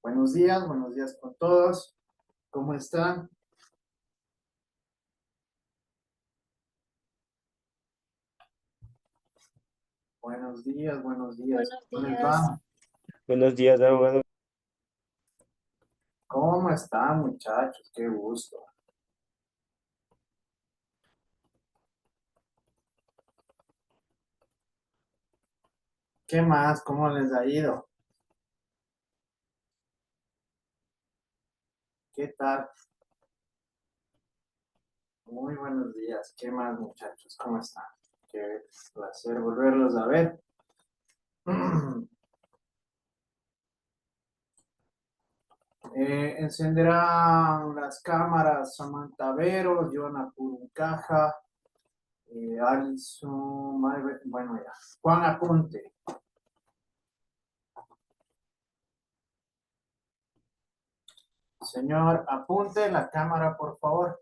Buenos días con todos. ¿Cómo están? Buenos días. Buenos ¿Cómo les días. va? Buenos días, abogado. ¿Cómo están, muchachos? Qué gusto. ¿Qué más? ¿Cómo les ha ido? ¿Qué tal? Muy buenos días. ¿Qué más, muchachos? ¿Cómo están? Qué placer volverlos a ver. Encenderán las cámaras Samantha Vero, Joana Puruncaja, Alison, bueno ya, Juan Apunte. Señor, apunte la cámara, por favor.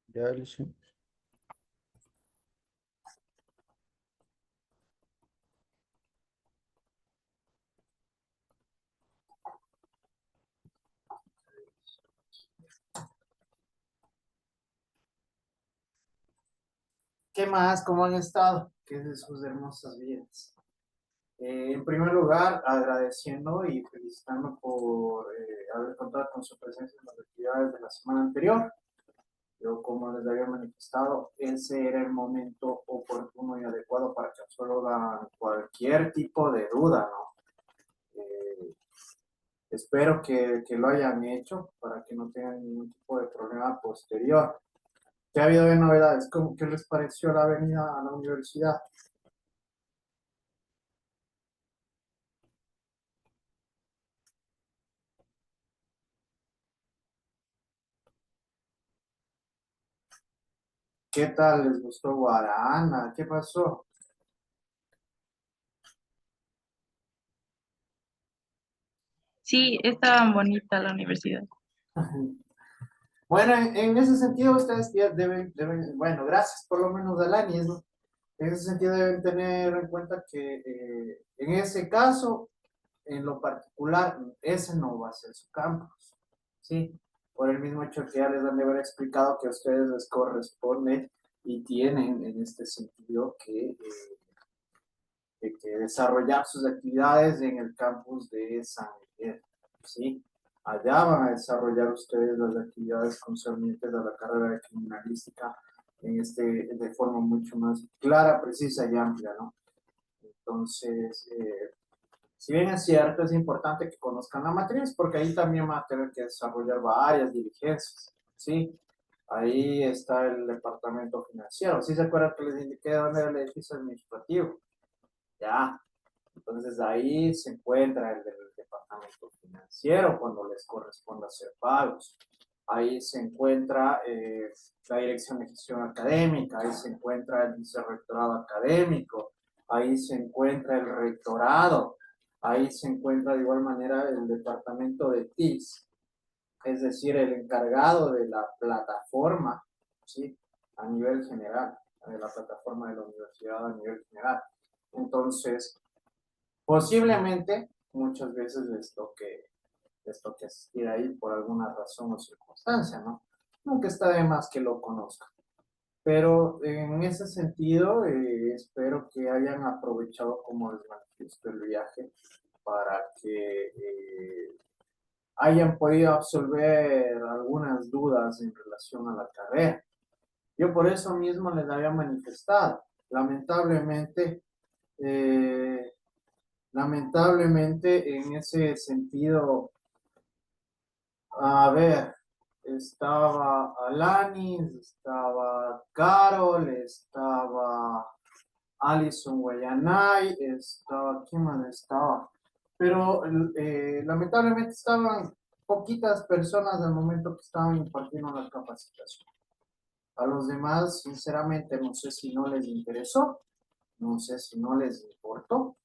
Ya, listo. ¿Qué más? ¿Cómo han estado? ¿Qué es de sus hermosas vidas? En primer lugar, agradeciendo y felicitando por haber contado con su presencia en las actividades de la semana anterior. Yo, como les había manifestado, ese era el momento oportuno y adecuado para que absorban cualquier tipo de duda, ¿no? Espero que lo hayan hecho para que no tengan ningún tipo de problema posterior. ¿Qué ha habido de novedades? ¿Qué les pareció la venida a la universidad? ¿Qué tal? ¿Les gustó Guarana? ¿Qué pasó? Sí, está bonita la universidad. Bueno, en ese sentido ustedes ya bueno, gracias por lo menos Alani, ¿no? En ese sentido deben tener en cuenta que en ese caso, en lo particular, ese no va a ser su campus, ¿sí? Por el mismo hecho que ya les han de haber explicado que a ustedes les corresponde y tienen en este sentido que desarrollar sus actividades en el campus de San Miguel, ¿sí? Allá van a desarrollar ustedes las actividades concernientes a la carrera de criminalística de forma mucho más clara, precisa y amplia, ¿no? Entonces, si bien es cierto, es importante que conozcan la matriz, porque ahí también van a tener que desarrollar varias diligencias, ¿sí? Ahí está el departamento financiero. ¿Sí se acuerdan que les indiqué dónde era el edificio administrativo? Ya, entonces ahí se encuentra el del departamento financiero cuando les corresponde hacer pagos. Ahí se encuentra la dirección de gestión académica, ahí se encuentra el vicerrectorado académico, ahí se encuentra el rectorado, ahí se encuentra de igual manera el departamento de TICS, es decir, el encargado de la plataforma, ¿sí? A nivel general, de la plataforma de la universidad a nivel general. Entonces, posiblemente muchas veces les toque asistir ahí por alguna razón o circunstancia, ¿no? Nunca está de más que lo conozcan. Pero en ese sentido, espero que hayan aprovechado, como les manifiesto, el viaje para que hayan podido absolver algunas dudas en relación a la carrera. Yo por eso mismo les había manifestado. Lamentablemente, eh, lamentablemente en ese sentido, a ver, estaba Alanis, estaba Carol, estaba Alison Guayanay, estaba, ¿quién más estaba? Pero lamentablemente estaban poquitas personas al momento que estaban impartiendo la capacitación. A los demás, sinceramente, no sé si no les interesó, no sé si no les importó.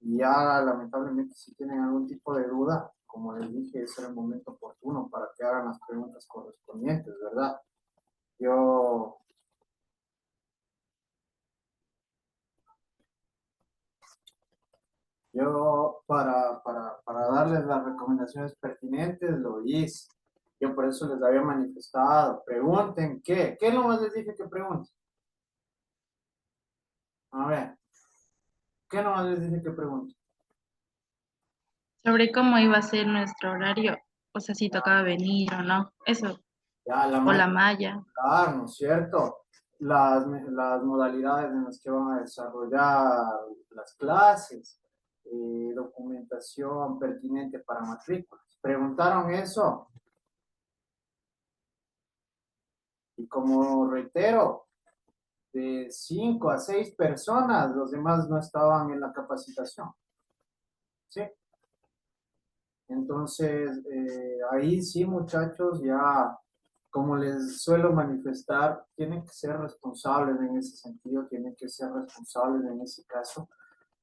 Y ya lamentablemente si tienen algún tipo de duda, como les dije, ese era el momento oportuno para que hagan las preguntas correspondientes, ¿verdad? Yo, Yo, para darles las recomendaciones pertinentes, lo hice. Yo por eso les había manifestado. Pregunten qué. ¿Qué nomás les dije que pregunten? A ver, ¿qué nomás les dije que pregunten? Sobre cómo iba a ser nuestro horario, o sea, si tocaba venir o no, eso, Ya, la o la mañana, malla. ¿no es cierto? Las modalidades en las que van a desarrollar las clases, documentación pertinente para matrículas. Preguntaron eso y como reitero, de 5 a 6 personas, los demás no estaban en la capacitación, ¿sí? Entonces, ahí sí, muchachos, ya como les suelo manifestar, tienen que ser responsables en ese sentido, tienen que ser responsables en ese caso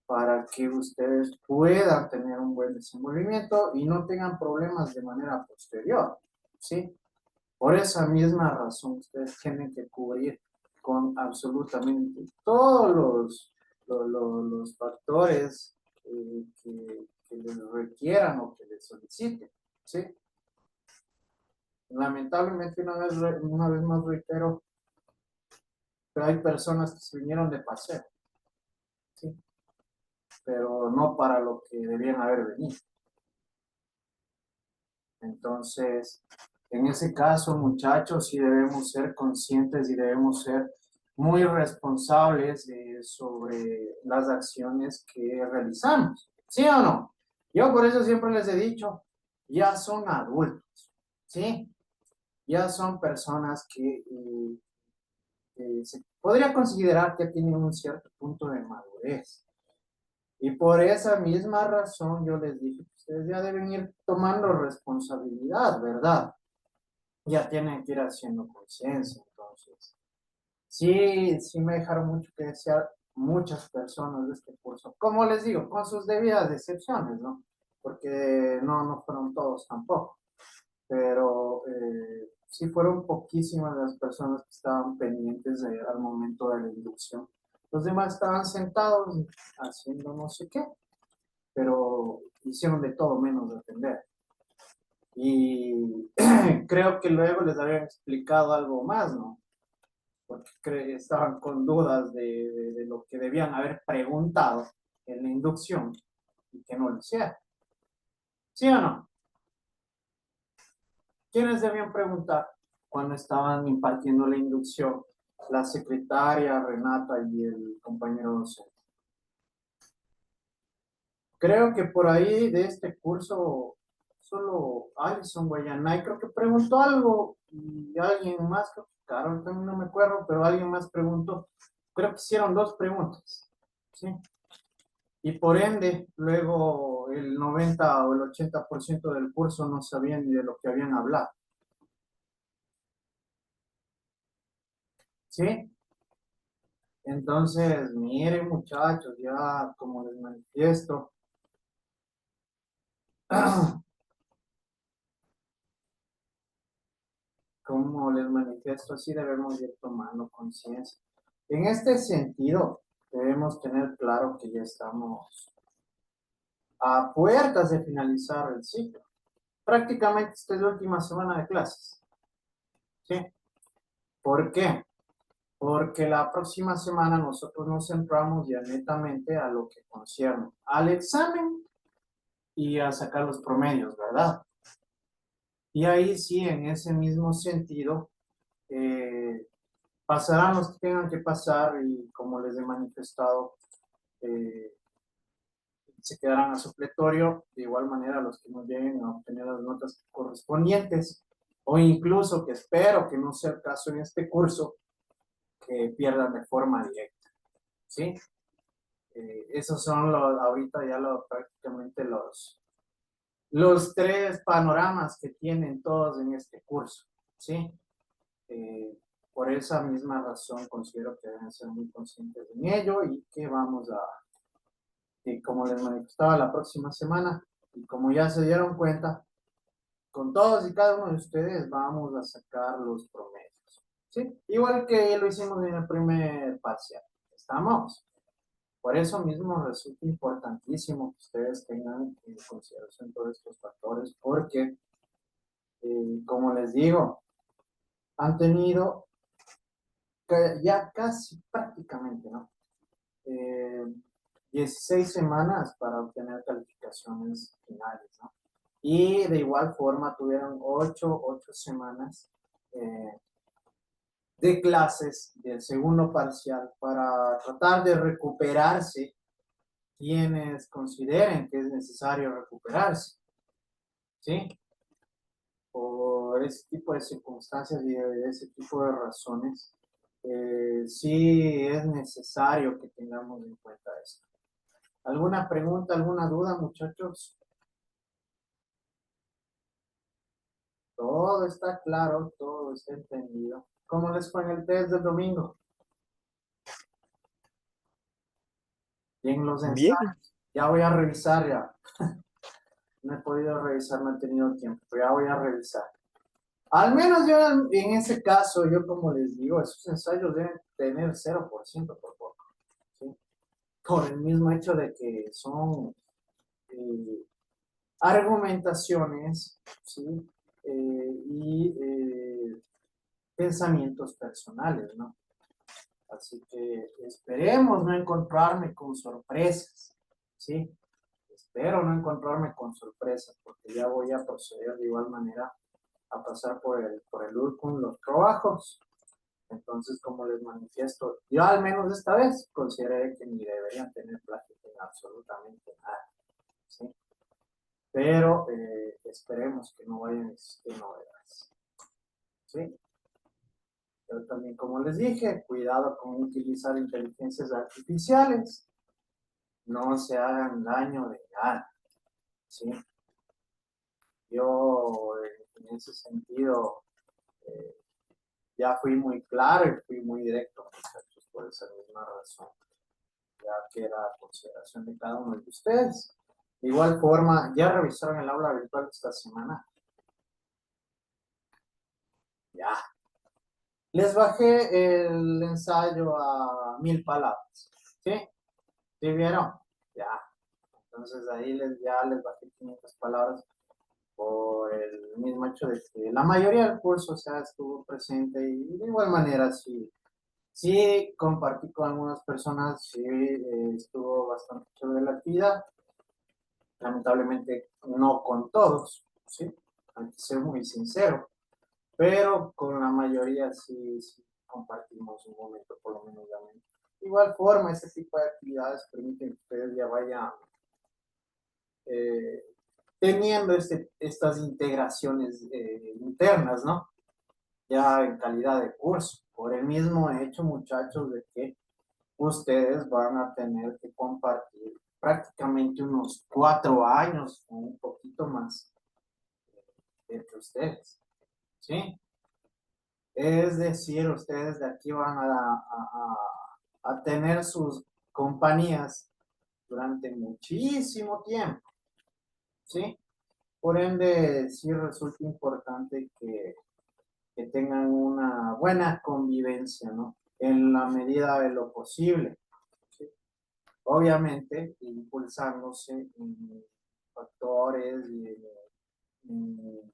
para que ustedes puedan tener un buen desenvolvimiento y no tengan problemas de manera posterior, ¿sí? Por esa misma razón, ustedes tienen que cubrir con absolutamente todos los factores que les requieran o que les soliciten, ¿sí? Lamentablemente, una vez más reitero, pero hay personas que se vinieron de paseo, ¿sí? Pero no para lo que debían haber venido. Entonces, en ese caso, muchachos, sí debemos ser conscientes y debemos ser muy responsables sobre las acciones que realizamos. ¿Sí o no? Yo por eso siempre les he dicho, ya son adultos, ¿sí? Ya son personas que se podría considerar que tienen un cierto punto de madurez. Y por esa misma razón yo les dije que ustedes ya deben ir tomando responsabilidad, ¿verdad? Ya tienen que ir haciendo conciencia, entonces. Sí, sí me dejaron mucho que desear muchas personas de este curso. Como les digo, con sus debidas excepciones, ¿no? Porque no fueron todos tampoco. Pero sí fueron poquísimas las personas que estaban pendientes al momento de la inducción. Los demás estaban sentados haciendo no sé qué, pero hicieron de todo menos atender. Y creo que luego les habían explicado algo más, ¿no? Porque estaban con dudas de lo que debían haber preguntado en la inducción y que no lo hicieron. ¿Sí o no? ¿Quiénes debían preguntar cuando estaban impartiendo la inducción? La secretaria Renata y el compañero docente. Creo que por ahí de este curso solo Alison Guayanay creo que preguntó algo y alguien más, creo que Carol también no me acuerdo, pero alguien más preguntó. Creo que hicieron 2 preguntas, ¿sí? Y por ende, luego el 90 o el 80% del curso no sabían ni de lo que habían hablado, ¿sí? Entonces, miren muchachos, ya como les manifiesto, como les manifiesto, sí debemos ir tomando conciencia. En este sentido, debemos tener claro que ya estamos a puertas de finalizar el ciclo. Prácticamente esta es la última semana de clases. ¿Sí? ¿Por qué? Porque la próxima semana nosotros nos centramos ya netamente a lo que concierne al examen y a sacar los promedios, ¿verdad? Y ahí sí, en ese mismo sentido, eh, pasarán los que tengan que pasar y como les he manifestado, eh, se quedarán a supletorio, de igual manera los que no lleguen a obtener las notas correspondientes, o incluso, que espero que no sea el caso en este curso, que pierdan de forma directa, ¿sí? Esos son ahorita ya prácticamente los 3 panoramas que tienen todos en este curso, ¿sí? Eh, por esa misma razón considero que deben ser muy conscientes en ello y que vamos como les manifestaba la próxima semana, y como ya se dieron cuenta, con todos y cada uno de ustedes vamos a sacar los promedios, ¿sí? Igual que lo hicimos en el primer parcial. ¿Estamos? Por eso mismo resulta importantísimo que ustedes tengan en consideración todos estos factores, porque, como les digo, han tenido ya casi prácticamente, ¿no? 16 semanas para obtener calificaciones finales, ¿no? Y de igual forma tuvieron 8 semanas de clases del segundo parcial para tratar de recuperarse quienes consideren que es necesario recuperarse, ¿sí? Por ese tipo de circunstancias y de ese tipo de razones, sí es necesario que tengamos en cuenta esto. ¿Alguna pregunta, alguna duda, muchachos? Todo está claro, todo está entendido. ¿Cómo les fue en el test del domingo? Y en los Bien, ensayos. Ya voy a revisar ya. No he podido revisar, no he tenido tiempo, pero ya voy a revisar. Al menos yo en ese caso, yo como les digo, esos ensayos deben tener 0% por poco, ¿sí? Por el mismo hecho de que son argumentaciones, ¿sí? Y pensamientos personales, ¿no? Así que esperemos no encontrarme con sorpresas, ¿sí? Espero no encontrarme con sorpresas, porque ya voy a proceder de igual manera a pasar por el URCUN los trabajos. Entonces, como les manifiesto, yo al menos esta vez consideré que ni deberían tener plática en absolutamente nada, ¿sí? Pero esperemos que no vayan a existir novedades, ¿sí? Pero también, como les dije, cuidado con utilizar inteligencias artificiales, no se hagan daño de nada, ¿sí? Yo, en ese sentido, eh, ya fui muy claro y fui muy directo, muchachos, por esa misma razón, ya que era a consideración de cada uno de ustedes. De igual forma, ¿ya revisaron el aula virtual esta semana? Ya. Les bajé el ensayo a 1000 palabras, ¿sí? ¿Sí vieron? Ya. Entonces ahí ya les bajé 500 palabras por el mismo hecho de que la mayoría del curso, o sea, estuvo presente y de igual manera sí compartí con algunas personas, sí estuvo bastante chévere la actividad, lamentablemente no con todos, ¿sí? Hay que ser muy sincero, pero con la mayoría sí compartimos un momento, por lo menos ya. De igual forma, este tipo de actividades permiten que ustedes ya vayan eh, teniendo estas integraciones internas, ¿no? Ya en calidad de curso, por el mismo hecho, muchachos, de que ustedes van a tener que compartir prácticamente unos 4 años o un poquito más entre ustedes, ¿sí? Es decir, ustedes de aquí van a tener sus compañías durante muchísimo tiempo, ¿sí? Por ende, sí resulta importante que tengan una buena convivencia, ¿no? En la medida de lo posible, ¿sí? Obviamente, impulsándose en factores y en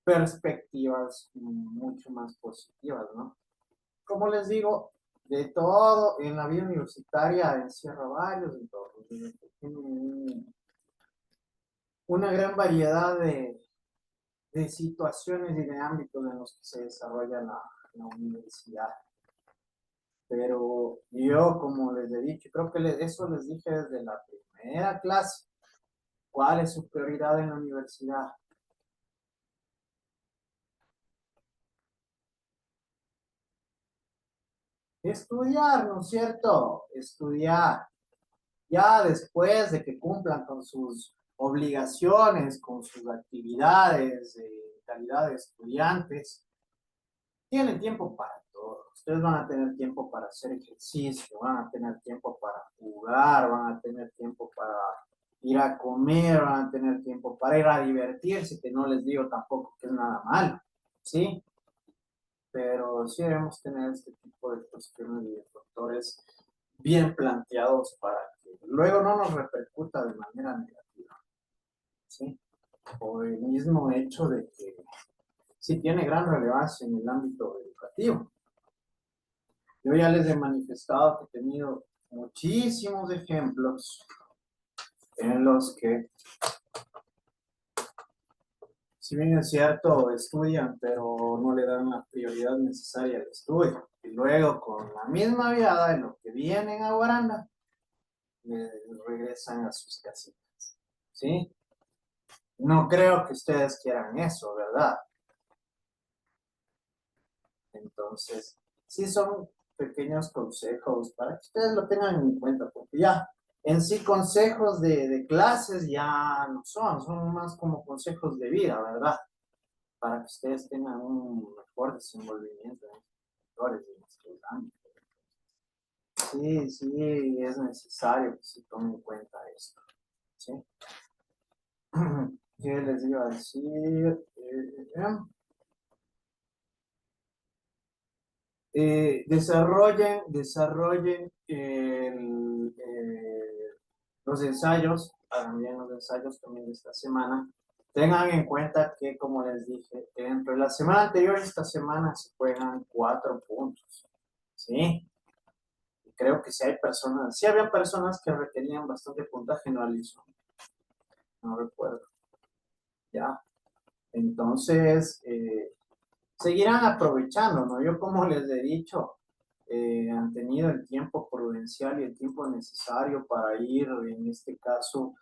perspectivas mucho más positivas, ¿no? Como les digo, de todo en la vida universitaria encierra varios entornos, una gran variedad de situaciones y de ámbitos en los que se desarrolla la universidad. Pero yo, como les he dicho, creo que eso les dije desde la primera clase, ¿cuál es su prioridad en la universidad? Estudiar, ¿no es cierto? Estudiar. Ya después de que cumplan con sus obligaciones, con sus actividades de calidad de estudiantes, tienen tiempo para todo. Ustedes van a tener tiempo para hacer ejercicio, van a tener tiempo para jugar, van a tener tiempo para ir a comer, van a tener tiempo para ir a divertirse, que no les digo tampoco que es nada malo, ¿sí? Pero sí debemos tener este tipo de cuestiones y de factores bien planteados para que luego no nos repercuta de manera negativa, ¿sí? Por el mismo hecho de que sí tiene gran relevancia en el ámbito educativo. Yo ya les he manifestado que he tenido muchísimos ejemplos en los que, si bien es cierto, estudian, pero no le dan la prioridad necesaria al estudio. Y luego, con la misma viada, en lo que vienen a Guaranda, regresan a sus casitas, ¿sí? No creo que ustedes quieran eso, ¿verdad? Entonces, sí son pequeños consejos para que ustedes lo tengan en cuenta, porque ya en sí consejos de clases ya no son más como consejos de vida, ¿verdad? Para que ustedes tengan un mejor desenvolvimiento en estos sectores y en estos ámbitos. Sí, sí, es necesario que se tome en cuenta esto, ¿sí? ¿Qué les iba a decir? Desarrollen los ensayos, también los ensayos también de esta semana. Tengan en cuenta que, como les dije, entre la semana anterior y esta semana se juegan 4 puntos, ¿sí? Y creo que si hay personas, sí había personas que requerían bastante puntaje, no recuerdo, ¿ya? Entonces, seguirán aprovechando, ¿no? Yo, como les he dicho, han tenido el tiempo prudencial y el tiempo necesario para ir, en este caso,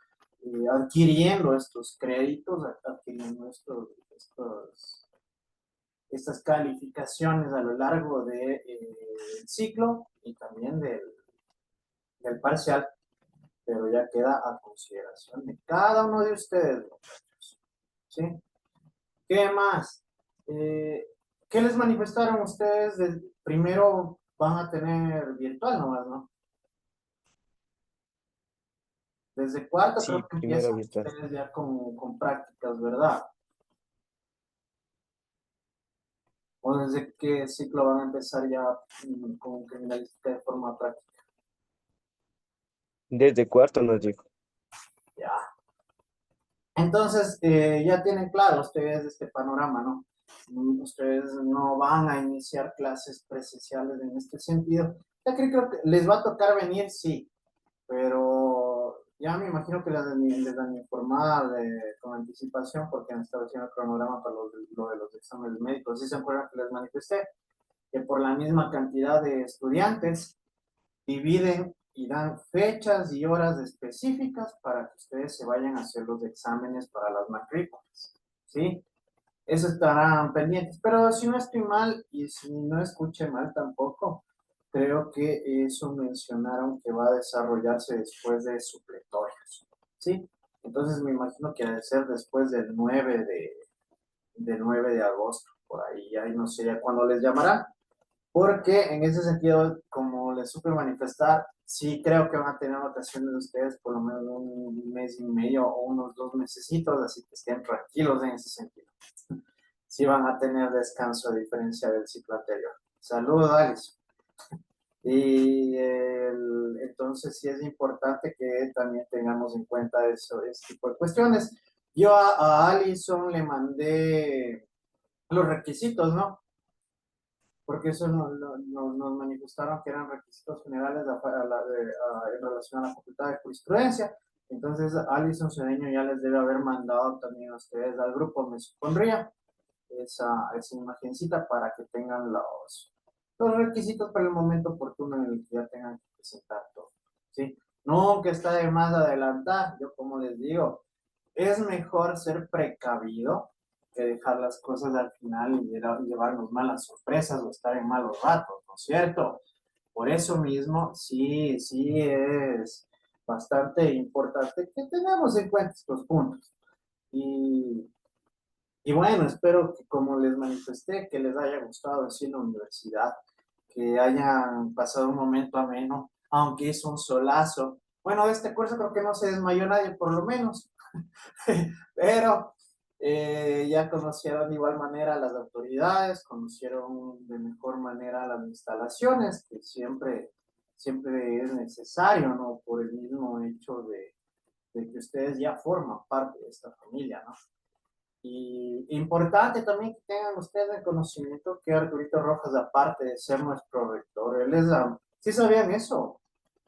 adquiriendo estos créditos, adquiriendo estas calificaciones a lo largo del ciclo y también del parcial, pero ya queda a consideración de cada uno de ustedes, muchachos, ¿sí? ¿Qué más? ¿Qué les manifestaron ustedes? Primero van a tener virtual nomás, ¿no? Desde cuarto Sí, creo que primero empiezan virtual. ustedes ya con prácticas, ¿verdad? ¿O desde qué ciclo van a empezar ya con criminalística de forma práctica? Desde cuarto nos dijo. Ya. Entonces, ya tienen claro ustedes este panorama, ¿no? Ustedes no van a iniciar clases presenciales en este sentido. Ya creo que les va a tocar venir, sí, pero ya me imagino que les dan informar con anticipación porque han estado haciendo el cronograma para lo de los exámenes médicos. ¿Sí se acuerdan que les manifesté? Que por la misma cantidad de estudiantes dividen y dan fechas y horas específicas para que ustedes se vayan a hacer los exámenes para las matrículas, ¿sí? Eso estarán pendientes, pero si no estoy mal y si no escuché mal tampoco, creo que eso mencionaron que va a desarrollarse después de supletorios, ¿sí? Entonces me imagino que ha de ser después del 9 de agosto, por ahí no sé ya cuándo les llamarán, porque en ese sentido, como les supe manifestar, sí creo que van a tener vacaciones de ustedes por lo menos un mes y medio o unos 2 mesecitos, así que estén tranquilos en ese sentido. Sí van a tener descanso a diferencia del ciclo anterior. Saludos, Alice. Y entonces sí es importante que también tengamos en cuenta eso, ese tipo de cuestiones. Yo a Alison le mandé los requisitos, ¿no? Porque eso nos manifestaron que eran requisitos generales en relación a la Facultad de Jurisprudencia. Entonces, Alison Cedeño ya les debe haber mandado también a ustedes al grupo, me supondría, esa imagencita para que tengan los requisitos para el momento oportuno en el que ya tengan que presentar todo, ¿sí? Nunca está de más adelantar, yo como les digo, es mejor ser precavido que dejar las cosas al final y llevarnos malas sorpresas o estar en malos ratos, ¿no es cierto? Por eso mismo, sí, sí es bastante importante que tengamos en cuenta estos puntos. Y, y bueno, espero que como les manifesté, que les haya gustado así en la universidad, que hayan pasado un momento ameno, aunque es un solazo. Bueno, de este curso creo que no se desmayó nadie, por lo menos. Pero ya conocieron de igual manera las autoridades, conocieron de mejor manera las instalaciones, que siempre siempre es necesario, ¿no? Por el mismo hecho de que ustedes ya forman parte de esta familia, ¿no? Y importante también que tengan ustedes el conocimiento que Arturito Rojas, aparte de ser nuestro rector, él es la... ¿Sí sabían eso?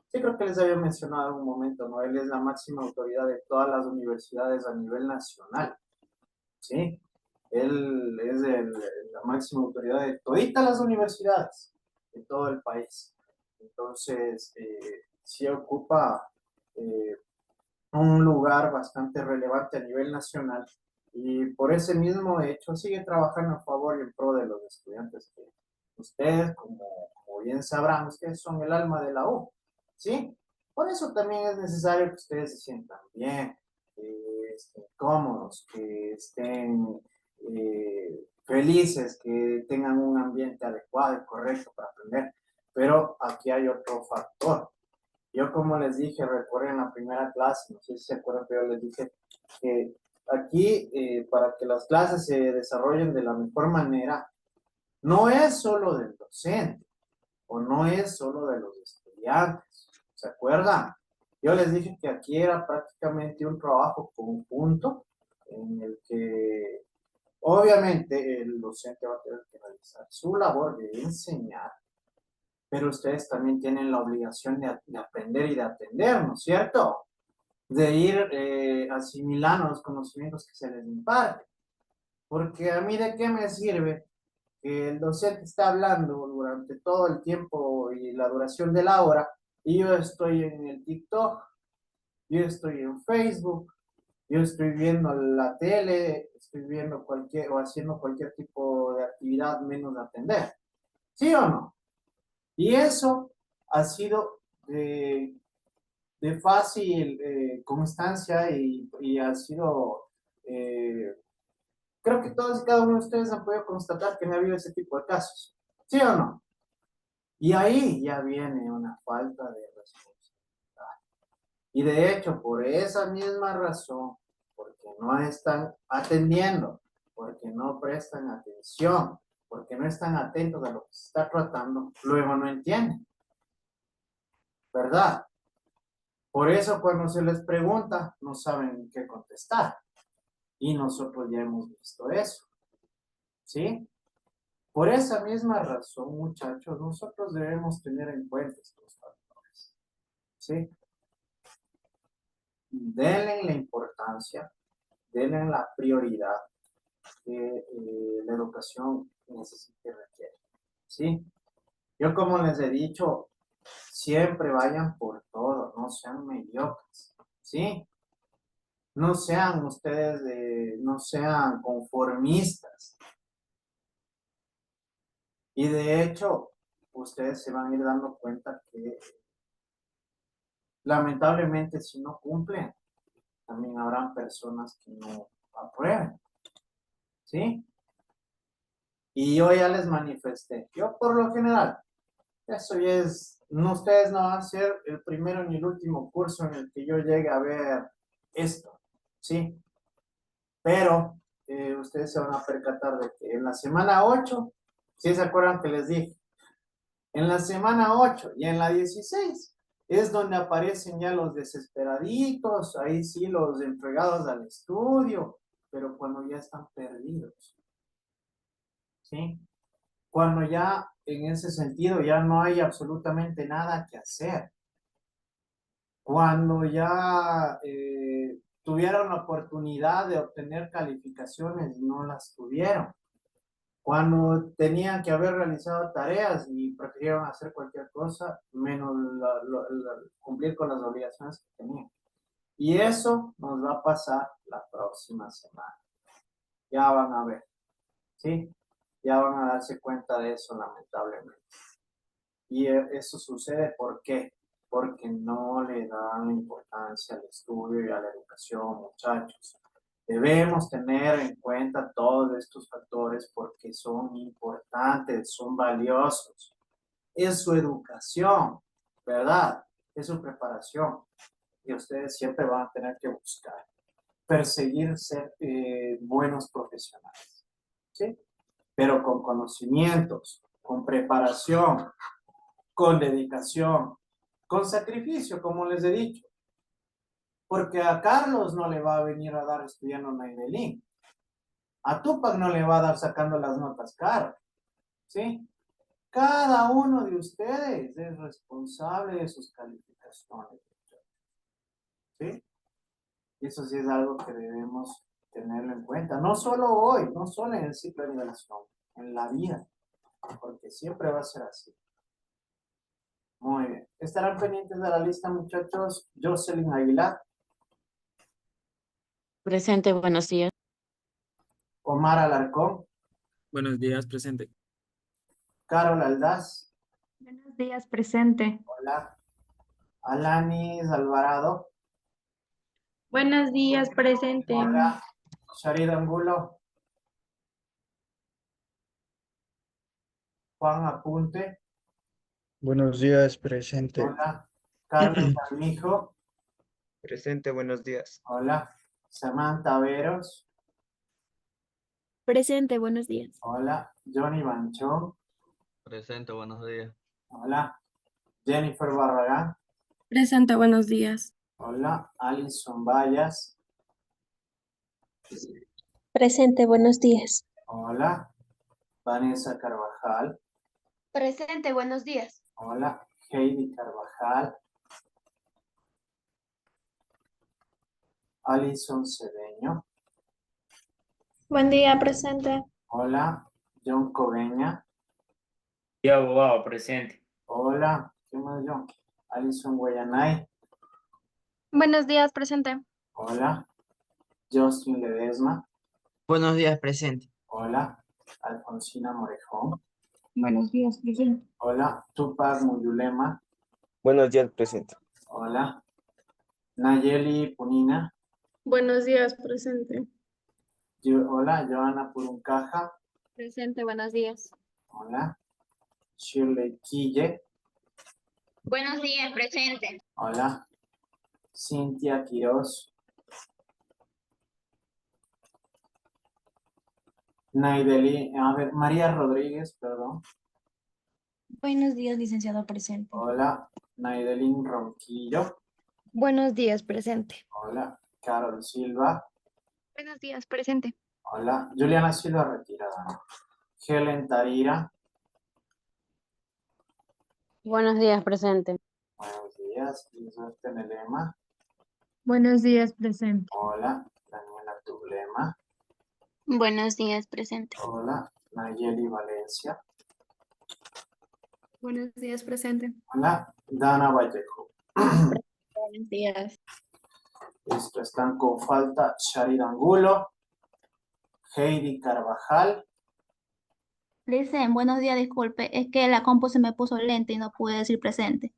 Sí, creo que les había mencionado en algún momento, ¿no? Él es la máxima autoridad de todas las universidades a nivel nacional, ¿sí? Él es la máxima autoridad de todas las universidades de todo el país. Entonces, sí ocupa eh, un lugar bastante relevante a nivel nacional y por ese mismo hecho sigue trabajando a favor y en pro de los estudiantes que ustedes, como bien sabrán, ustedes son el alma de la U, ¿sí? Por eso también es necesario que ustedes se sientan bien, que estén cómodos, que estén felices, que tengan un ambiente adecuado y correcto para aprender. Pero aquí hay otro factor. Yo, como les dije, recuerden la primera clase, no sé si se acuerdan, pero les dije que aquí, para que las clases se desarrollen de la mejor manera, no es solo del docente o no es solo de los estudiantes. ¿Se acuerdan? Yo les dije que aquí era prácticamente un trabajo conjunto en el que obviamente el docente va a tener que realizar su labor de enseñar, pero ustedes también tienen la obligación de aprender y de atender, ¿no es cierto? De ir asimilando los conocimientos que se les imparte. Porque a mí de qué me sirve que el docente está hablando durante todo el tiempo y la duración de la hora y yo estoy en el TikTok, yo estoy en Facebook, yo estoy viendo la tele, estoy viendo cualquier o haciendo cualquier tipo de actividad menos atender. ¿Sí o no? Y eso ha sido de fácil constancia y ha sido, creo que todos y cada uno de ustedes han podido constatar que no ha habido ese tipo de casos. ¿Sí o no? Y ahí ya viene una falta de responsabilidad. Y de hecho, por esa misma razón, porque no están atendiendo, porque no prestan atención, porque no están atentos a lo que se está tratando, luego no entienden, ¿verdad? Por eso cuando se les pregunta, no saben qué contestar. Y nosotros ya hemos visto eso, ¿sí? Por esa misma razón, muchachos, nosotros debemos tener en cuenta estos factores, ¿sí? Denle la importancia, denle la prioridad que la educación necesita y requiere, ¿sí? Yo como les he dicho, siempre vayan por todo, no sean mediocres, ¿sí? No sean ustedes, no sean conformistas. Y de hecho, ustedes se van a ir dando cuenta que lamentablemente si no cumplen, también habrán personas que no aprueben, ¿sí? Y yo ya les manifesté, yo por lo general, eso ya es, no, ustedes no van a ser el primero ni el último curso en el que yo llegue a ver esto, ¿sí? Pero ustedes se van a percatar de que en la semana 8, ¿sí se acuerdan que les dije? En la semana 8 y en la 16 es donde aparecen ya los desesperaditos, ahí sí los entregados al estudio, pero cuando ya están perdidos, ¿sí? Cuando ya en ese sentido ya no hay absolutamente nada que hacer, cuando ya tuvieron la oportunidad de obtener calificaciones y no las tuvieron, cuando tenían que haber realizado tareas y prefirieron hacer cualquier cosa menos cumplir con las obligaciones que tenían. Y eso nos va a pasar la próxima semana. Ya van a ver, ¿sí? Ya van a darse cuenta de eso, lamentablemente. Y eso sucede, ¿por qué? Porque no le dan importancia al estudio y a la educación, muchachos. Debemos tener en cuenta todos estos factores porque son importantes, son valiosos. Es su educación, ¿verdad? Es su preparación. Y ustedes siempre van a tener que buscar, perseguir ser buenos profesionales, ¿sí? Pero con conocimientos, con preparación, con dedicación, con sacrificio, como les he dicho, porque a Carlos no le va a venir a dar estudiando Nainelín, a Tupac no le va a dar sacando las notas Carlos, ¿sí? Cada uno de ustedes es responsable de sus calificaciones, ¿sí? Y eso sí es algo que debemos tenerlo en cuenta, no solo hoy, no solo en el ciclo de nivelación, en la vida, porque siempre va a ser así. Muy bien. ¿Estarán pendientes de la lista, muchachos? Jocelyn Aguilar, Presente, buenos días. Omar Alarcón, Buenos días, presente. Carol Aldaz, Buenos días, presente. hola, Alanis Alvarado, Buenos días, presente. hola, Sharid Angulo, Juan Apunte, Buenos días, presente. hola, Carmen Armijo, Presente, buenos días. hola, Samantha Veros, Presente, buenos días. hola, Johnny Banchón, Presente, buenos días. hola, Jennifer Barragán, Presente, buenos días. hola, Alison Vallas, Presente, buenos días. hola, Vanessa Carvajal, Presente, buenos días. hola, Heidi Carvajal, Alison Cedeño, Buen día, presente. hola, John Coveña, Y abogado, presente. hola, ¿qué más John? Alison Guayanay, Buenos días, presente. hola, Justin Ledesma, Buenos días, presente. hola, Alfonsina Morejón, Buenos días, presente. hola, Tupac Muyulema, Buenos días, presente. hola, Nayeli Punina, Buenos días, presente. hola, Joana Puruncaja, Presente, buenos días. hola, Shirley Quille, Buenos días, presente. hola, Cintia Quiroz, Naideli, a ver, María Rodríguez, perdón, Buenos días, licenciado, presente. hola, Naidelin Ronquillo, Buenos días, presente. hola, Carol Silva, Buenos días, presente. hola, Juliana Silva retirada, ¿no? Helen Tarira, Buenos días, presente. buenos días, Lisbeth Tenelema, Buenos días, presente. hola, Daniela Tublema, Buenos días, presente. hola, Nayeli Valencia, Buenos días, presente. hola, Dana Vallejo. Buenos días. Listo, están con falta Sharid Angulo, Heidi Carvajal, Listen, buenos días, disculpe, es que la compu se me puso lenta y no pude decir presente.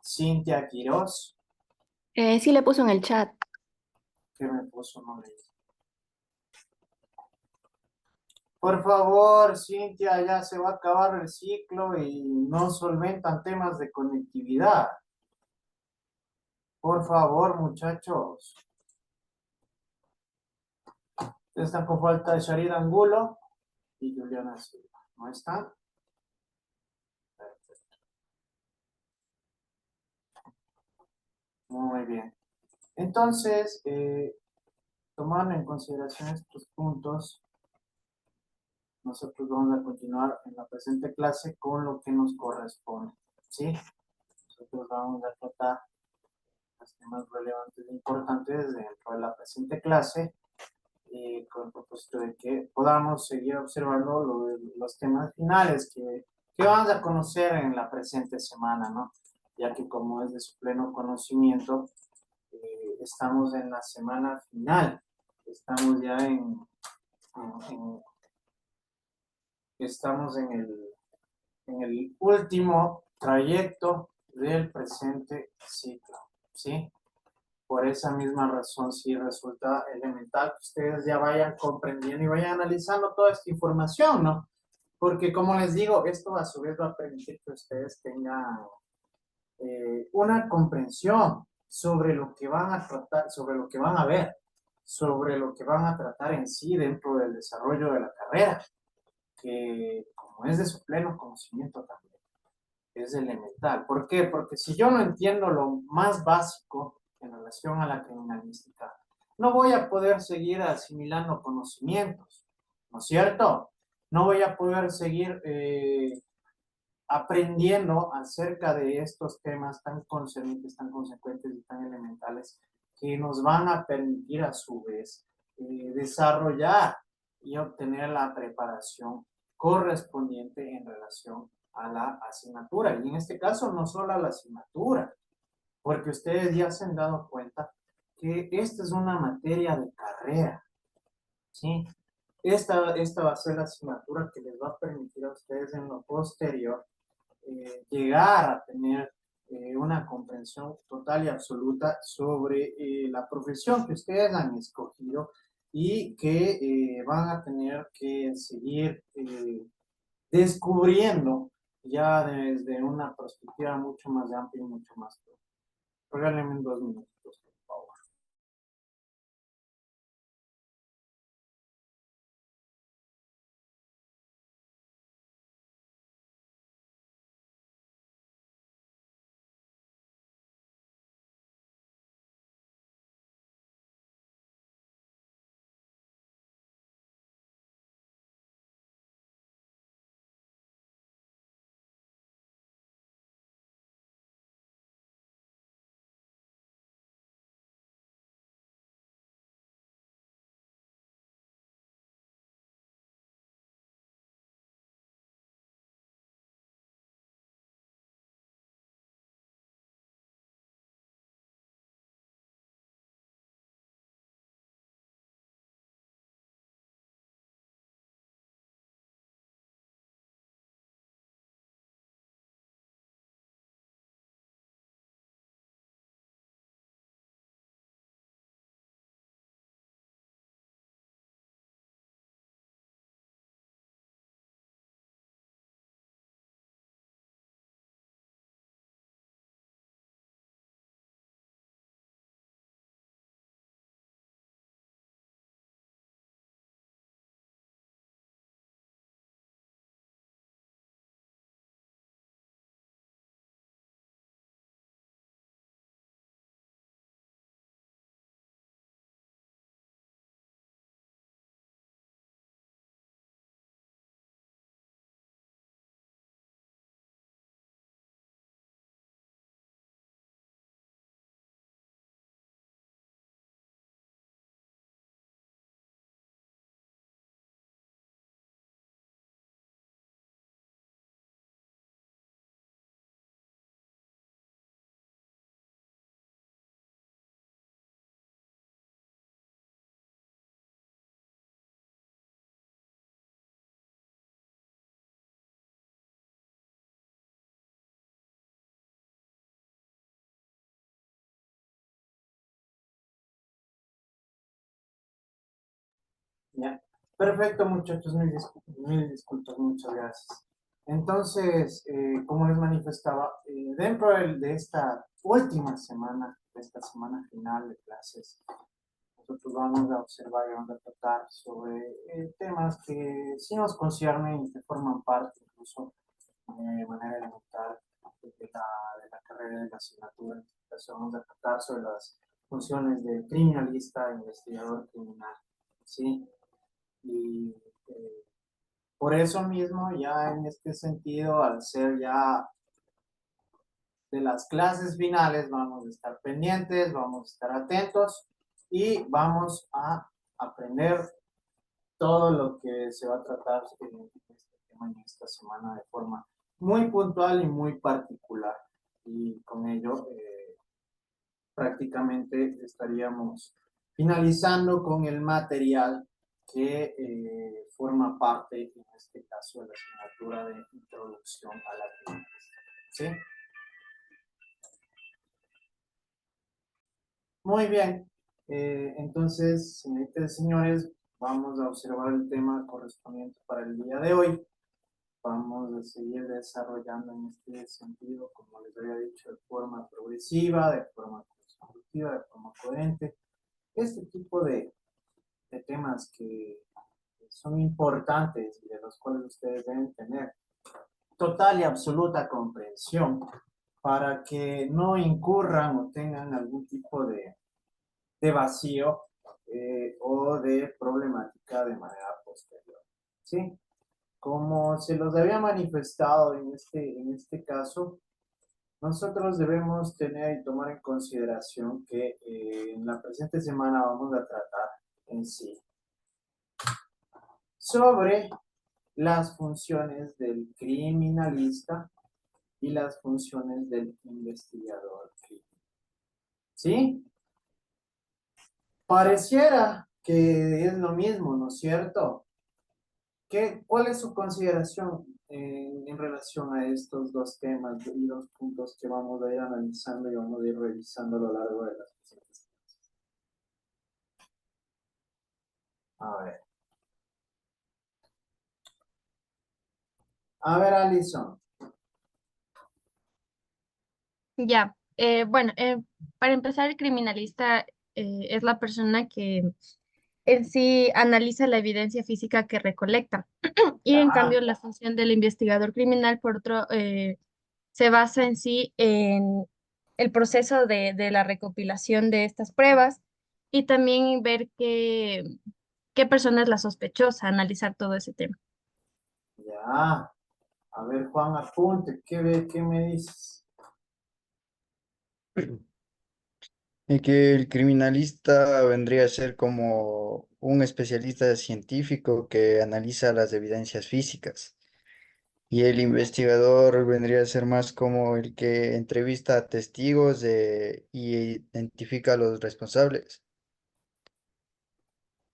Cintia Quiroz, Sí le puso en el chat. que me puso no leí. Por favor, Cintia, ya se va a acabar el ciclo y no solventan temas de conectividad. Por favor, muchachos. Están con falta de Sharid Angulo y Juliana Silva. ¿No están? Perfecto. Muy bien. Entonces, tomando en consideración estos puntos, nosotros vamos a continuar en la presente clase con lo que nos corresponde. ¿Sí? Nosotros vamos a tratar los temas relevantes e importantes dentro de la presente clase con el propósito de que podamos seguir observando los temas finales que vamos a conocer en la presente semana, ¿no? Ya que como es de su pleno conocimiento, estamos en la semana final, estamos ya estamos en el último trayecto del presente ciclo, ¿sí? Por esa misma razón, sí resulta elemental que ustedes ya vayan comprendiendo y vayan analizando toda esta información, ¿no? Porque como les digo, esto a su vez va a permitir que ustedes tengan una comprensión sobre lo que van a tratar, sobre lo que van a ver, sobre lo que van a tratar en sí dentro del desarrollo de la carrera, que como es de su pleno conocimiento también. es elemental. ¿Por qué? Porque si yo no entiendo lo más básico en relación a la criminalística, no voy a poder seguir asimilando conocimientos, ¿no es cierto? No voy a poder seguir aprendiendo acerca de estos temas tan concernientes, tan consecuentes y tan elementales que nos van a permitir a su vez desarrollar y obtener la preparación correspondiente en relación a la asignatura. Y en este caso no solo a la asignatura, porque ustedes ya se han dado cuenta que esta es una materia de carrera, ¿sí? Esta va a ser la asignatura que les va a permitir a ustedes en lo posterior llegar a tener una comprensión total y absoluta sobre la profesión que ustedes han escogido y que van a tener que seguir descubriendo ya desde una perspectiva mucho más amplia y mucho más profunda. Regálenme 2 minutos, por favor. Ya. Perfecto, muchachos, mil disculpas, muchas gracias. Entonces, como les manifestaba, dentro de esta última semana, de esta semana final de clases, nosotros vamos a observar y vamos a tratar sobre temas que sí nos conciernen y que forman parte incluso de manera elemental de la carrera de la asignatura. En este caso vamos a tratar sobre las funciones del criminalista, investigador criminal, ¿sí? Y por eso mismo, ya en este sentido, al ser ya de las clases finales, vamos a estar pendientes, vamos a estar atentos y vamos a aprender todo lo que se va a tratar en este tema en esta semana de forma muy puntual y muy particular. Y con ello, prácticamente estaríamos finalizando con el material que forma parte, en este caso, de la asignatura de introducción a la criminalística. ¿Sí? Muy bien. Entonces, señoritas y señores, vamos a observar el tema correspondiente para el día de hoy. Vamos a seguir desarrollando en este sentido, como les había dicho, de forma progresiva, de forma consecutiva, de forma coherente. Este tipo de temas que son importantes y de los cuales ustedes deben tener total y absoluta comprensión para que no incurran o tengan algún tipo de vacío o de problemática de manera posterior. ¿Sí? Como se los había manifestado en este caso, nosotros debemos tener y tomar en consideración que en la presente semana vamos a tratar en sí sobre las funciones del criminalista y las funciones del investigador criminal. ¿Sí? Pareciera que es lo mismo, ¿no es cierto? ¿Cuál es su consideración en relación a estos dos temas y los puntos que vamos a ir analizando y vamos a ir revisando a lo largo de las presentes clases? A ver. A ver, Alison. Ya, bueno, para empezar, el criminalista es la persona que en sí analiza la evidencia física que recolecta. Y en Ya, cambio, la función del investigador criminal, por otro, se basa en sí en el proceso de la recopilación de estas pruebas y también ver qué persona es la sospechosa, analizar todo ese tema. ya. A ver, Juan, apunte. ¿Qué me dices? Y que el criminalista vendría a ser como un especialista científico que analiza las evidencias físicas. Y el investigador vendría a ser más como el que entrevista a testigos y identifica a los responsables.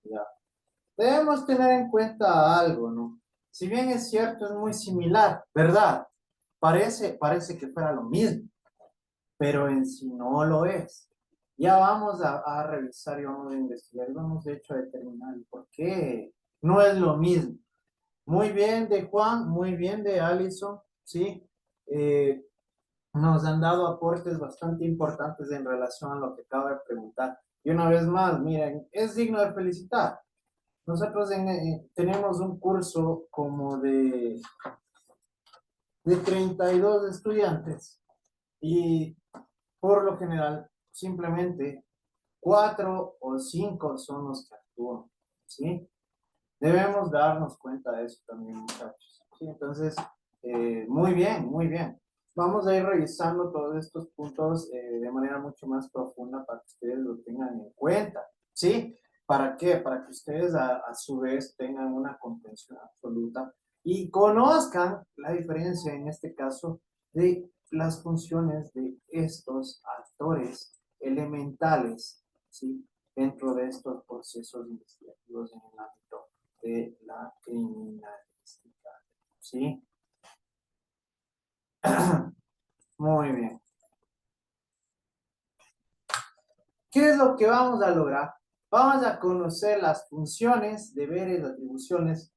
Ya. Debemos tener en cuenta algo, ¿no? Si bien es cierto, es muy similar, ¿verdad? Parece que fuera lo mismo, pero en sí no lo es. Ya vamos a revisar y vamos a investigar y vamos de hecho a determinar por qué no es lo mismo. Muy bien de Juan, muy bien de Alison, ¿sí? Nos han dado aportes bastante importantes en relación a lo que acabo de preguntar. Y una vez más, miren, es digno de felicitar. Nosotros tenemos un curso como de 32 estudiantes y por lo general simplemente 4 o 5 son los que actúan, ¿sí? Debemos darnos cuenta de eso también, muchachos. ¿Sí? Entonces, muy bien, muy bien. Vamos a ir revisando todos estos puntos de manera mucho más profunda para que ustedes lo tengan en cuenta, ¿sí? ¿Para qué? Para que ustedes a su vez tengan una comprensión absoluta y conozcan la diferencia en este caso de las funciones de estos actores elementales, ¿sí? Dentro de estos procesos investigativos en el ámbito de la criminalística, ¿sí? Muy bien. ¿Qué es lo que vamos a lograr? Vamos a conocer las funciones, deberes, atribuciones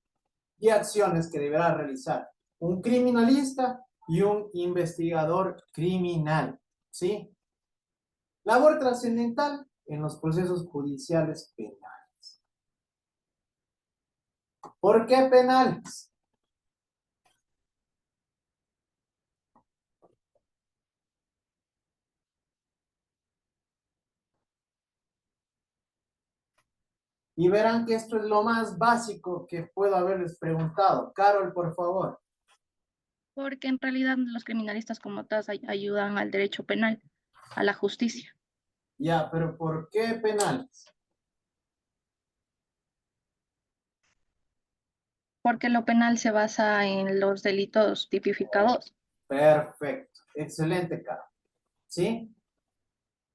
y acciones que deberá realizar un criminalista y un investigador criminal, ¿sí? Labor trascendental en los procesos judiciales penales. ¿Por qué penales? Y verán que esto es lo más básico que puedo haberles preguntado. Carol, por favor. Porque en realidad los criminalistas como tal ayudan al derecho penal, a la justicia. Ya, pero ¿por qué penales? Porque lo penal se basa en los delitos tipificados. Perfecto. Excelente, Carol. ¿Sí?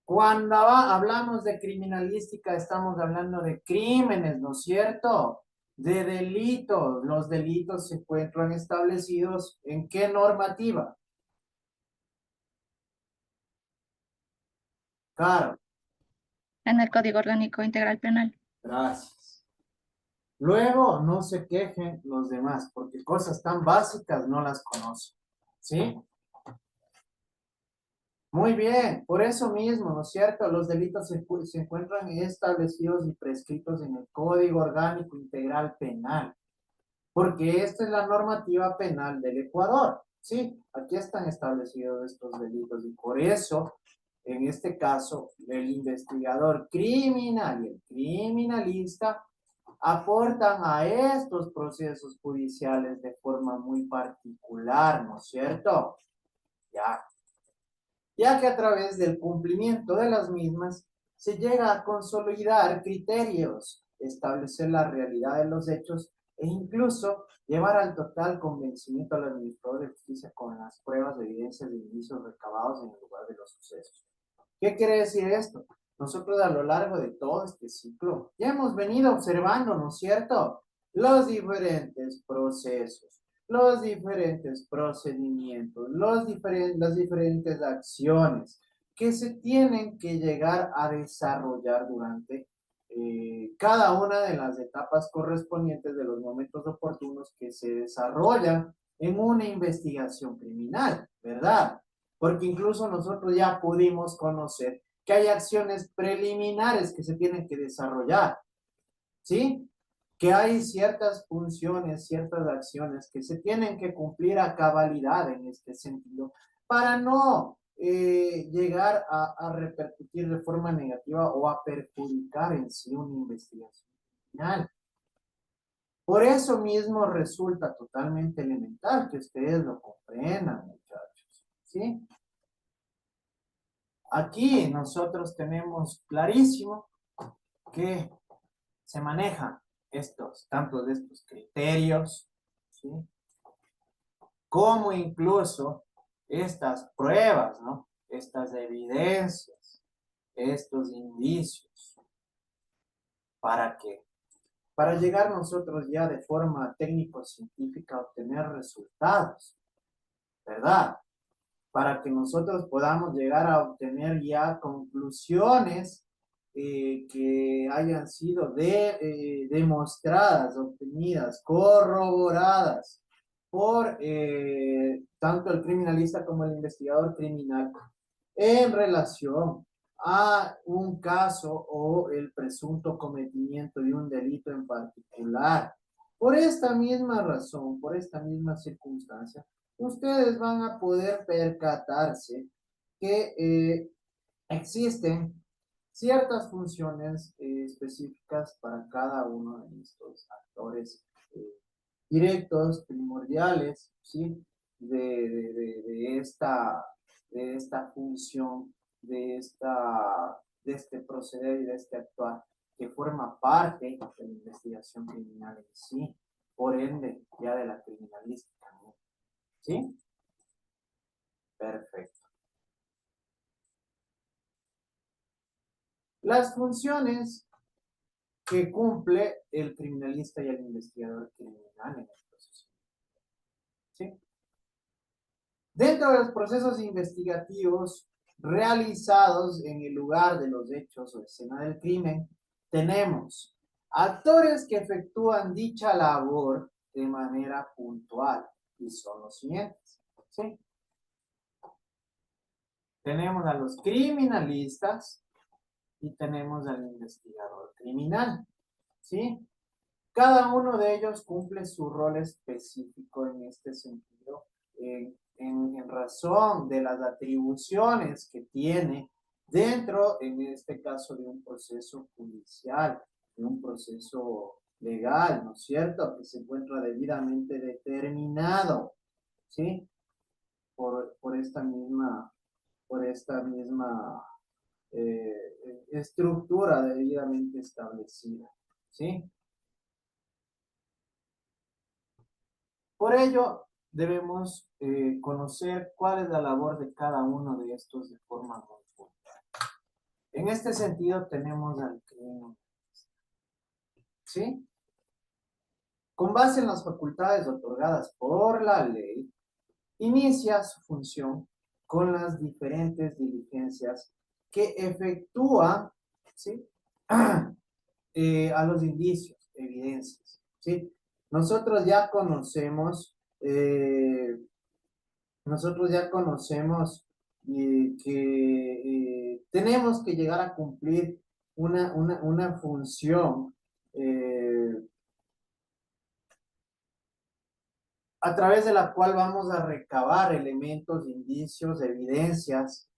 Cuando hablamos de criminalística, estamos hablando de crímenes, ¿no es cierto? De delitos. Los delitos se encuentran establecidos ¿en qué normativa? Claro, En el Código Orgánico Integral Penal. gracias. Luego, no se quejen los demás, porque cosas tan básicas no las conocen. ¿Sí? Muy bien, por eso mismo, ¿no es cierto? Los delitos se encuentran establecidos y prescritos en el Código Orgánico Integral Penal. porque esta es la normativa penal del Ecuador, ¿sí? Aquí están establecidos estos delitos y por eso, en este caso, el investigador criminal y el criminalista aportan a estos procesos judiciales de forma muy particular, ¿no es cierto? Ya que a través del cumplimiento de las mismas se llega a consolidar criterios, establecer la realidad de los hechos e incluso llevar al total convencimiento al administrador de justicia con las pruebas de evidencias de indicios recabados en el lugar de los sucesos. ¿Qué quiere decir esto? Nosotros a lo largo de todo este ciclo ya hemos venido observando, ¿no es cierto?, los diferentes procesos, los diferentes procedimientos, las diferentes acciones que se tienen que llegar a desarrollar durante cada una de las etapas correspondientes de los momentos oportunos que se desarrollan en una investigación criminal, ¿verdad? Porque incluso nosotros ya pudimos conocer que hay acciones preliminares que se tienen que desarrollar, ¿sí? Que hay ciertas funciones, ciertas acciones que se tienen que cumplir a cabalidad en este sentido para no llegar a repercutir de forma negativa o a perjudicar en sí una investigación criminal. Por eso mismo resulta totalmente elemental que ustedes lo comprendan, muchachos, ¿sí? Aquí nosotros tenemos clarísimo que se manejan tanto de estos criterios, ¿sí?, como incluso estas pruebas, ¿no?, estas evidencias, estos indicios. ¿Para qué? Para llegar nosotros ya de forma técnico-científica a obtener resultados, ¿verdad? Para que nosotros podamos llegar a obtener ya conclusiones que hayan sido demostradas, obtenidas, corroboradas por tanto el criminalista como el investigador criminal en relación a un caso o el presunto cometimiento de un delito en particular. Por esta misma razón, por esta misma circunstancia, ustedes van a poder percatarse que existen ciertas funciones específicas para cada uno de estos actores directos, primordiales, ¿sí?, de esta función, de este proceder y de este actuar que forma parte de la investigación criminal en sí, por ende, ya de la criminalística, ¿no? ¿Sí? Perfecto. Las funciones que cumple el criminalista y el investigador criminal en el proceso. ¿Sí? Dentro de los procesos investigativos realizados en el lugar de los hechos o escena del crimen, tenemos actores que efectúan dicha labor de manera puntual y son los siguientes. ¿Sí? Tenemos a los criminalistas y tenemos al investigador criminal, ¿sí? Cada uno de ellos cumple su rol específico en este sentido, en razón de las atribuciones que tiene dentro, en este caso, de un proceso judicial, de un proceso legal, ¿no es cierto?, que se encuentra debidamente determinado, ¿sí?, por esta misma estructura debidamente establecida, ¿sí? Por ello, debemos conocer cuál es la labor de cada uno de estos de forma muy puntual. En este sentido, tenemos al criminalista, ¿sí? Con base en las facultades otorgadas por la ley, inicia su función con las diferentes diligencias que efectúa, ¿sí?, a los indicios, evidencias, ¿sí? Nosotros ya conocemos que tenemos que llegar a cumplir una función a través de la cual vamos a recabar elementos, indicios, evidencias,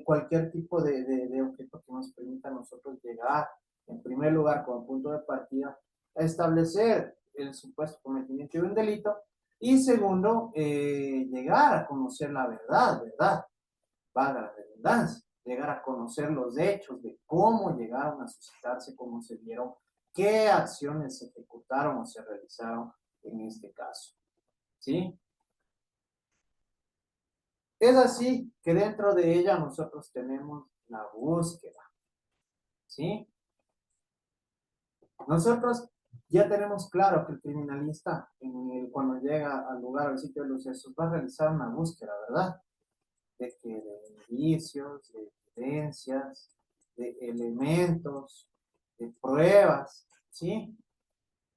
cualquier tipo de objeto que nos permita a nosotros llegar, en primer lugar, como punto de partida, a establecer el supuesto cometimiento de un delito, y segundo, llegar a conocer la verdad, valga la redundancia, llegar a conocer los hechos de cómo llegaron a suscitarse, cómo se dieron, qué acciones se ejecutaron o se realizaron en este caso, ¿sí? Es así que dentro de ella nosotros tenemos la búsqueda, ¿sí? Nosotros ya tenemos claro que el criminalista, cuando llega al lugar, al sitio de los hechos, va a realizar una búsqueda, ¿verdad? De indicios, de evidencias, de elementos, de pruebas, ¿sí?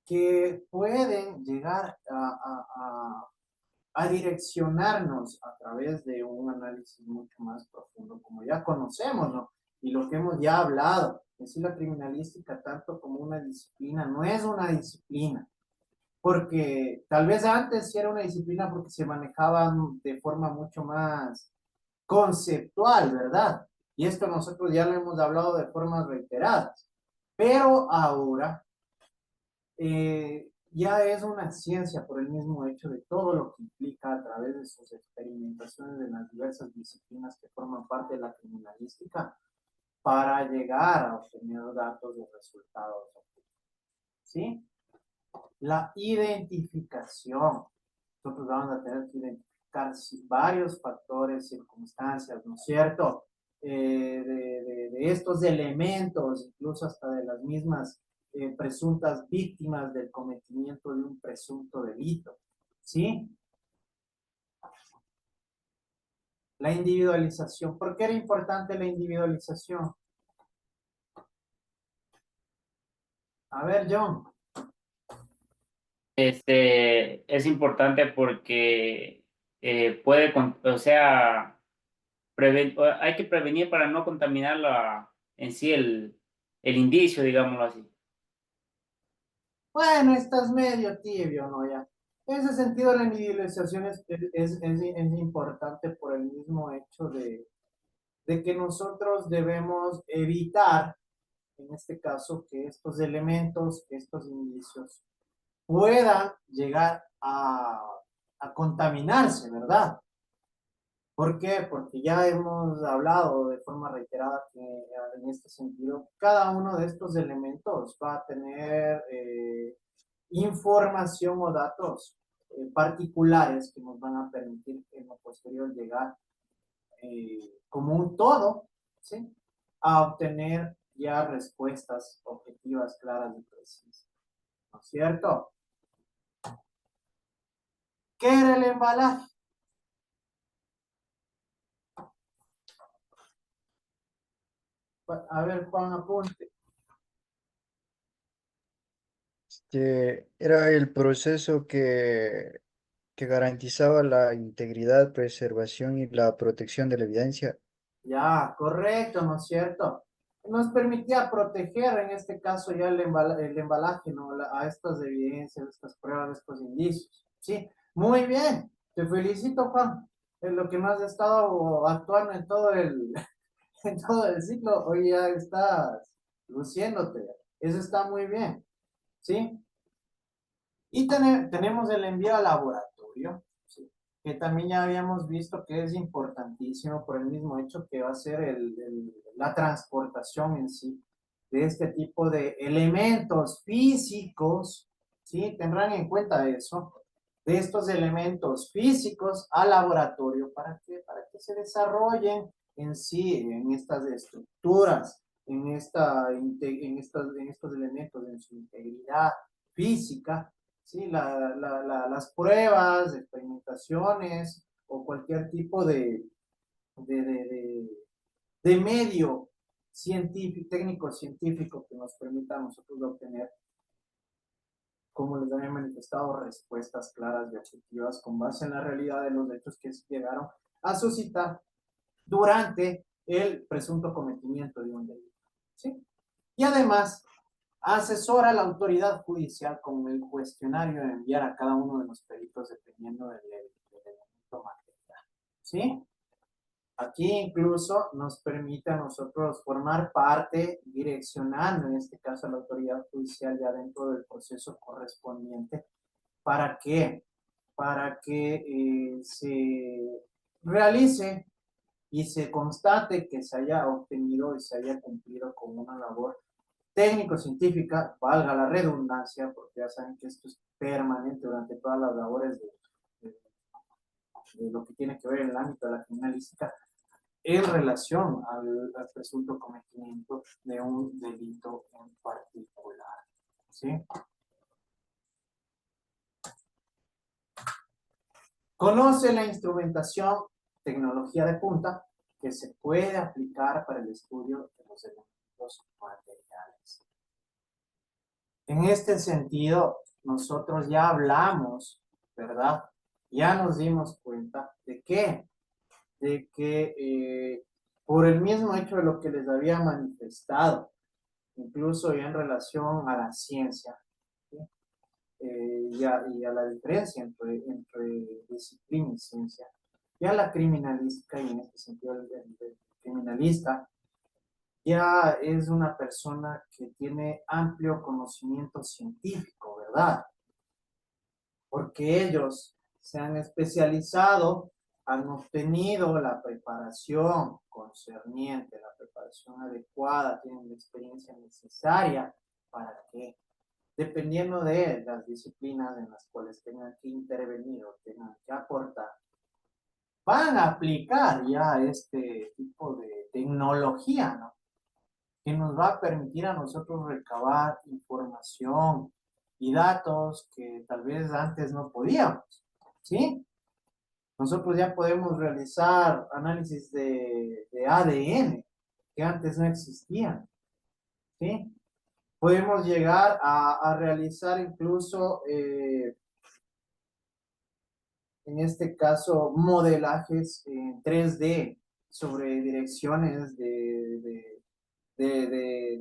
Que pueden llegar a direccionarnos a través de un análisis mucho más profundo, como ya conocemos, ¿no? Y lo que hemos ya hablado, es decir, la criminalística tanto como una disciplina, no es una disciplina, porque tal vez antes sí era una disciplina porque se manejaba de forma mucho más conceptual, ¿verdad? Y esto nosotros ya lo hemos hablado de formas reiteradas, pero ahora ya es una ciencia por el mismo hecho de todo lo que implica a través de sus experimentaciones en las diversas disciplinas que forman parte de la criminalística para llegar a obtener datos y resultados. ¿Sí? La identificación. Nosotros vamos a tener que identificar varios factores, circunstancias, ¿no es cierto? De estos elementos, incluso hasta de las mismas presuntas víctimas del cometimiento de un presunto delito, ¿sí? La individualización. ¿Por qué era importante la individualización? A ver, John. Es importante porque o sea, hay que prevenir para no contaminar en sí el indicio, digámoslo así. Bueno, estás medio tibio, ¿no? Ya. En ese sentido, la individualización es importante por el mismo hecho de que nosotros debemos evitar, en este caso, que estos elementos, que estos indicios puedan llegar a contaminarse, ¿verdad? ¿Por qué? Porque ya hemos hablado de forma reiterada que en este sentido, cada uno de estos elementos va a tener información o datos particulares que nos van a permitir en lo posterior llegar como un todo, ¿sí? A obtener ya respuestas objetivas, claras y precisas. ¿No es cierto? ¿Qué era el embalaje? A ver, Juan, apunte. Era el proceso que garantizaba la integridad, preservación y la protección de la evidencia. Ya, correcto, ¿no es cierto? Nos permitía proteger, en este caso, ya el embalaje, ¿no? A estas evidencias, estas pruebas, estos indicios. Sí, muy bien. Te felicito, Juan. En lo que no has estado actuando en todo en todo el ciclo, hoy ya estás luciéndote. Eso está muy bien. ¿Sí? Y tenemos el envío al laboratorio, ¿sí? Que también ya habíamos visto que es importantísimo por el mismo hecho que va a ser la transportación en sí de este tipo de elementos físicos, ¿sí? Tendrán en cuenta eso, de estos elementos físicos al laboratorio para que se desarrollen en sí, en estas estructuras, en estos elementos, en su integridad física, ¿sí? Las pruebas, experimentaciones o cualquier tipo de, de, de medio científico, técnico-científico que nos permita a nosotros obtener, como les había manifestado, respuestas claras y objetivas con base en la realidad de los hechos que llegaron a suscitar durante el presunto cometimiento de un delito. ¿Sí? Y además, Asesora a la autoridad judicial con el cuestionario de enviar a cada uno de los peritos dependiendo del elemento material. ¿Sí? Aquí incluso nos permite a nosotros formar parte, direccionando en este caso a la autoridad judicial ya dentro del proceso correspondiente. ¿Para qué? Para que se realice y se constate que se haya obtenido y se haya cumplido con una labor técnico-científica, valga la redundancia, porque ya saben que esto es permanente durante todas las labores de lo que tiene que ver en el ámbito de la criminalística, en relación al presunto cometimiento de un delito en particular. ¿Sí? Conoce la instrumentación, tecnología de punta, que se puede aplicar para el estudio de los elementos materiales. En este sentido, nosotros ya hablamos, ¿verdad? Ya nos dimos cuenta de que por el mismo hecho de lo que les había manifestado, incluso ya en relación a la ciencia, ¿sí? y a la diferencia entre disciplina y ciencia, ya la criminalística, y en este sentido el criminalista, ya es una persona que tiene amplio conocimiento científico, ¿verdad? Porque ellos se han especializado, han obtenido la preparación concerniente, la preparación adecuada, tienen la experiencia necesaria para que, dependiendo de las disciplinas en las cuales tengan que intervenir o tengan que aportar, van a aplicar ya este tipo de tecnología, ¿no? Que nos va a permitir a nosotros recabar información y datos que tal vez antes no podíamos, ¿sí? Nosotros ya podemos realizar análisis de ADN que antes no existían, ¿sí? Podemos llegar a realizar incluso, en este caso, modelajes en 3D sobre direcciones de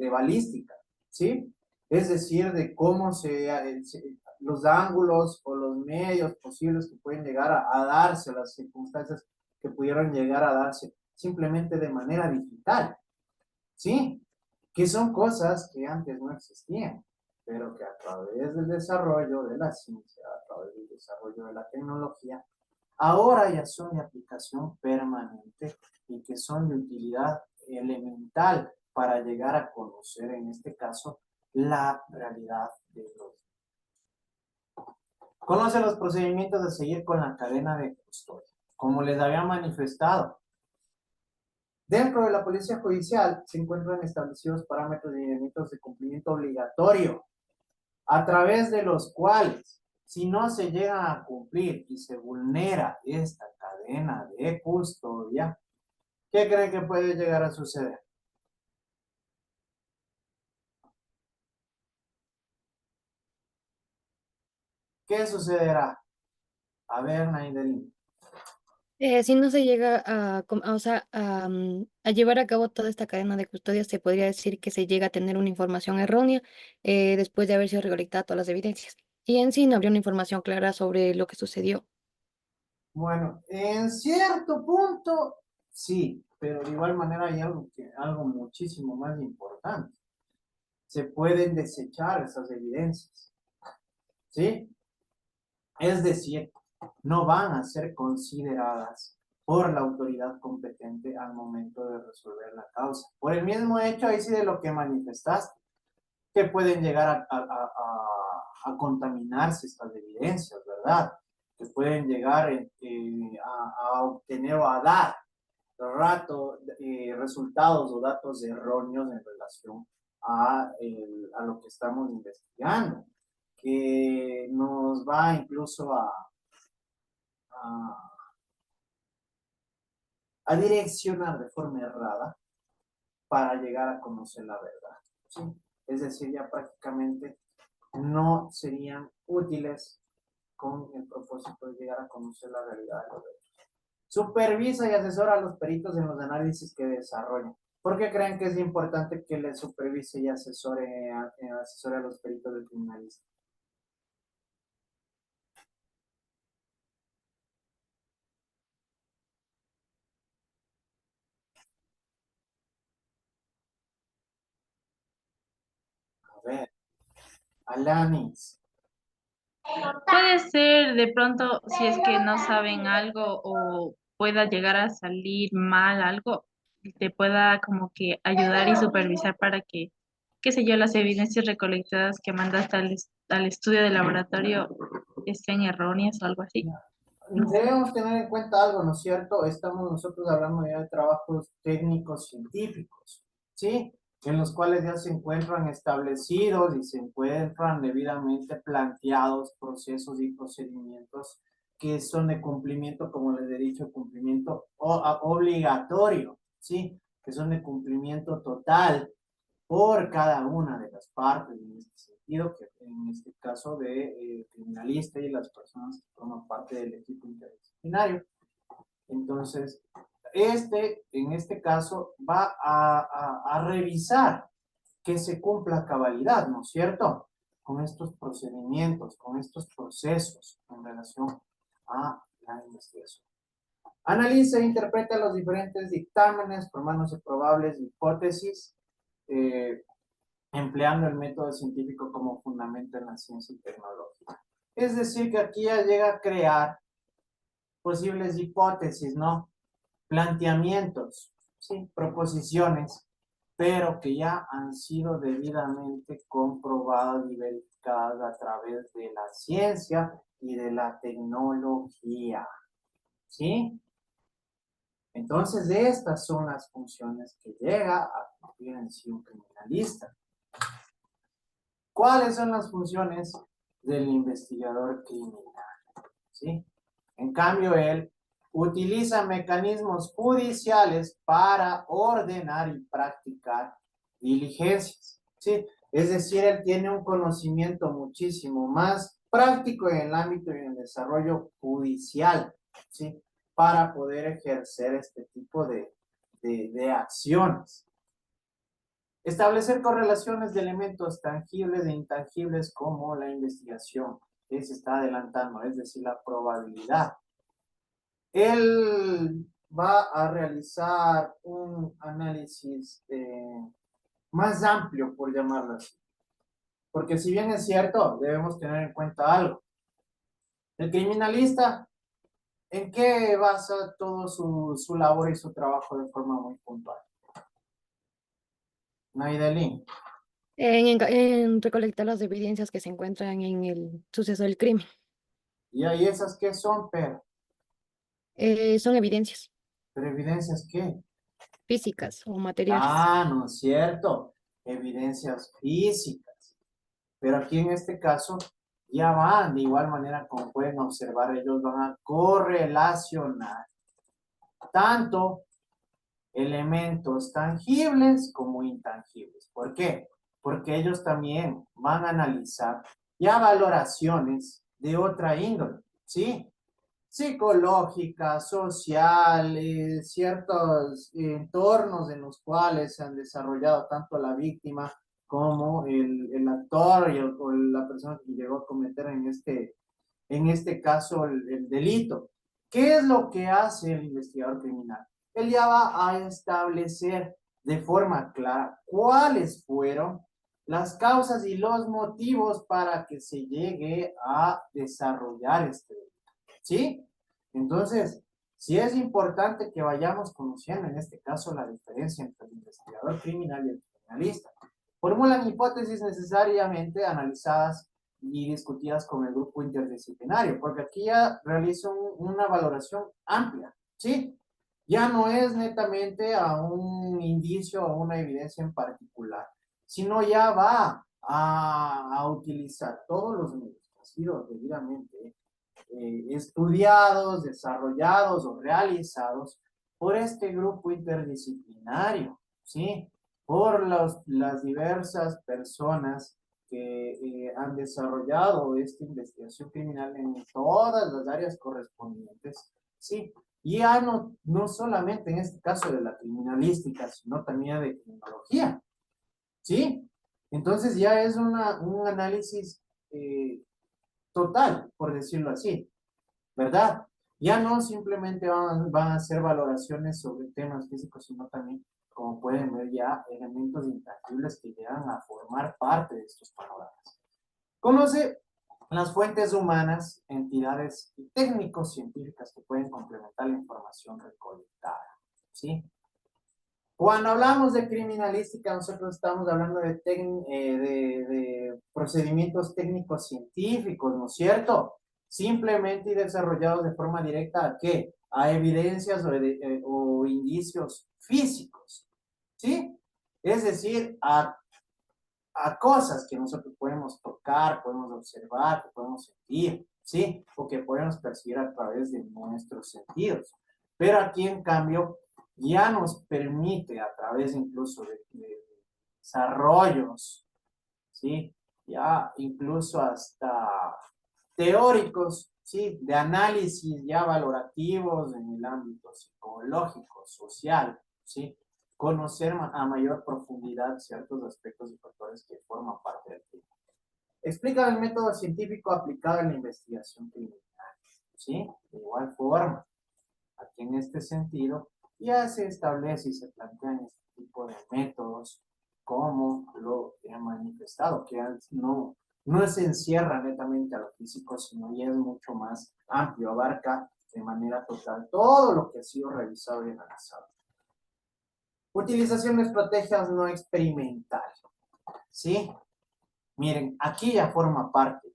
balística, ¿sí? Es decir, de cómo los ángulos o los medios posibles que pueden llegar a darse, las circunstancias que pudieron llegar a darse simplemente de manera digital, ¿sí? Que son cosas que antes no existían, pero que a través del desarrollo de la ciencia, a través del desarrollo de la tecnología, ahora ya son de aplicación permanente y que son de utilidad elemental para llegar a conocer, en este caso, la realidad de los. Conoce los procedimientos a seguir con la cadena de custodia. Como les había manifestado, dentro de la policía judicial se encuentran establecidos parámetros y lineamientos de cumplimiento obligatorio, a través de los cuales, si no se llega a cumplir y se vulnera esta cadena de custodia, ¿qué creen que puede llegar a suceder? ¿Qué sucederá? A ver, Naidelin. Si no se llega o sea, a llevar a cabo toda esta cadena de custodia, se podría decir que se llega a tener una información errónea después de haber sido recolectadas todas las evidencias. Y en sí no habría una información clara sobre lo que sucedió. Bueno, en cierto punto, sí, pero de igual manera hay algo muchísimo más importante. Se pueden desechar esas evidencias, ¿sí? Es decir, no van a ser consideradas por la autoridad competente al momento de resolver la causa. Por el mismo hecho, ahí sí de lo que manifestaste, que pueden llegar a contaminarse estas evidencias, ¿verdad? Que pueden llegar a obtener o a dar resultados o datos erróneos en relación a lo que estamos investigando, que nos va incluso a direccionar de forma errada para llegar a conocer la verdad, ¿sí? Es decir, ya prácticamente no serían útiles con el propósito de llegar a conocer la realidad de los hechos. Supervisa y asesora a los peritos en los análisis que desarrollan. ¿Por qué creen que es importante que le supervise y asesore a los peritos del criminalista? A ver, Alanis. Puede ser de pronto si es que no saben algo o pueda llegar a salir mal algo, te pueda como que ayudar y supervisar para que, qué sé yo, las evidencias recolectadas que mandaste al estudio de laboratorio estén erróneas o algo así. Debemos tener en cuenta algo, ¿no es cierto? Estamos nosotros hablando ya de trabajos técnicos científicos, ¿sí? En los cuales ya se encuentran establecidos y se encuentran debidamente planteados procesos y procedimientos que son de cumplimiento, como les he dicho, cumplimiento obligatorio, ¿sí? Que son de cumplimiento total por cada una de las partes en este sentido, que en este caso de criminalista y las personas que forman parte del equipo interdisciplinario. Entonces, en este caso, va a revisar que se cumpla a cabalidad, ¿no es cierto? Con estos procedimientos, con estos procesos en relación a la investigación. Analiza e interpreta los diferentes dictámenes, formándose probables hipótesis, empleando el método científico como fundamento en la ciencia y tecnología. Es decir, que aquí ya llega a crear posibles hipótesis, ¿no? Planteamientos, ¿sí? Proposiciones, pero que ya han sido debidamente comprobadas y verificadas a través de la ciencia y de la tecnología, ¿sí? Entonces, estas son las funciones que llega a cumplir en sí un criminalista. ¿Cuáles son las funciones del investigador criminal? ¿Sí? En cambio, él utiliza mecanismos judiciales para ordenar y practicar diligencias, ¿sí? Es decir, él tiene un conocimiento muchísimo más práctico en el ámbito y en el desarrollo judicial, ¿sí? Para poder ejercer este tipo de acciones. Establecer correlaciones de elementos tangibles e intangibles como la investigación que se está adelantando, es decir, la probabilidad. Él va a realizar un análisis más amplio, por llamarlo así. Porque si bien es cierto, debemos tener en cuenta algo. El criminalista, ¿en qué basa todo su labor y su trabajo de forma muy puntual? Naidelín. En recolectar las evidencias que se encuentran en el suceso del crimen. ¿Y ahí esas qué son, pero? Son evidencias ¿Pero evidencias qué? físicas o materiales. Ah, no es cierto. Evidencias físicas. Pero aquí en este caso ya van, de igual manera como pueden observar, ellos van a correlacionar tanto elementos tangibles como intangibles. ¿Por qué? Porque ellos también van a analizar ya valoraciones de otra índole, ¿sí? Psicológicas, sociales, ciertos entornos en los cuales se han desarrollado tanto la víctima como el actor o la persona que llegó a cometer en este caso el delito. ¿Qué es lo que hace el investigador criminal? Él ya va a establecer de forma clara cuáles fueron las causas y los motivos para que se llegue a desarrollar este delito. ¿Sí? Entonces, sí es importante que vayamos conociendo en este caso la diferencia entre el investigador criminal y el criminalista. Formulan hipótesis necesariamente analizadas y discutidas con el grupo interdisciplinario, porque aquí ya realizo una valoración amplia, ¿sí? Ya no es netamente a un indicio o una evidencia en particular, sino ya va a utilizar todos los medios que han sido debidamente estudiados, desarrollados o realizados por este grupo interdisciplinario, ¿sí? Por las diversas personas que han desarrollado esta investigación criminal en todas las áreas correspondientes, ¿sí? Y ya no solamente en este caso de la criminalística, sino también de criminología, ¿sí? Entonces ya es un análisis total, por decirlo así, ¿verdad? Ya no simplemente van a hacer valoraciones sobre temas físicos, sino también, como pueden ver ya, elementos intangibles que llegan a formar parte de estos panoramas. Conoce las fuentes humanas, entidades y técnicos científicas que pueden complementar la información recolectada, ¿sí? Cuando hablamos de criminalística, nosotros estamos hablando de procedimientos técnicos científicos, ¿no es cierto? Simplemente y desarrollados de forma directa ¿a qué? A evidencias o indicios físicos, ¿sí? Es decir, a cosas que nosotros podemos tocar, podemos observar, que podemos sentir, ¿sí? O que podemos percibir a través de nuestros sentidos. Pero aquí, en cambio, ya nos permite, a través incluso de desarrollos, ¿sí? Ya incluso hasta teóricos, ¿sí? De análisis ya valorativos en el ámbito psicológico, social, ¿sí? Conocer a mayor profundidad ciertos aspectos y factores que forman parte del tema. Explica el método científico aplicado en la investigación criminal, ¿sí? De igual forma, aquí en este sentido, ya se establece y se plantean este tipo de métodos como lo he manifestado, que no se encierra netamente a lo físico, sino ya es mucho más amplio, abarca de manera total todo lo que ha sido revisado y analizado. Utilización de estrategias no experimentales, ¿sí? Miren, aquí ya forma parte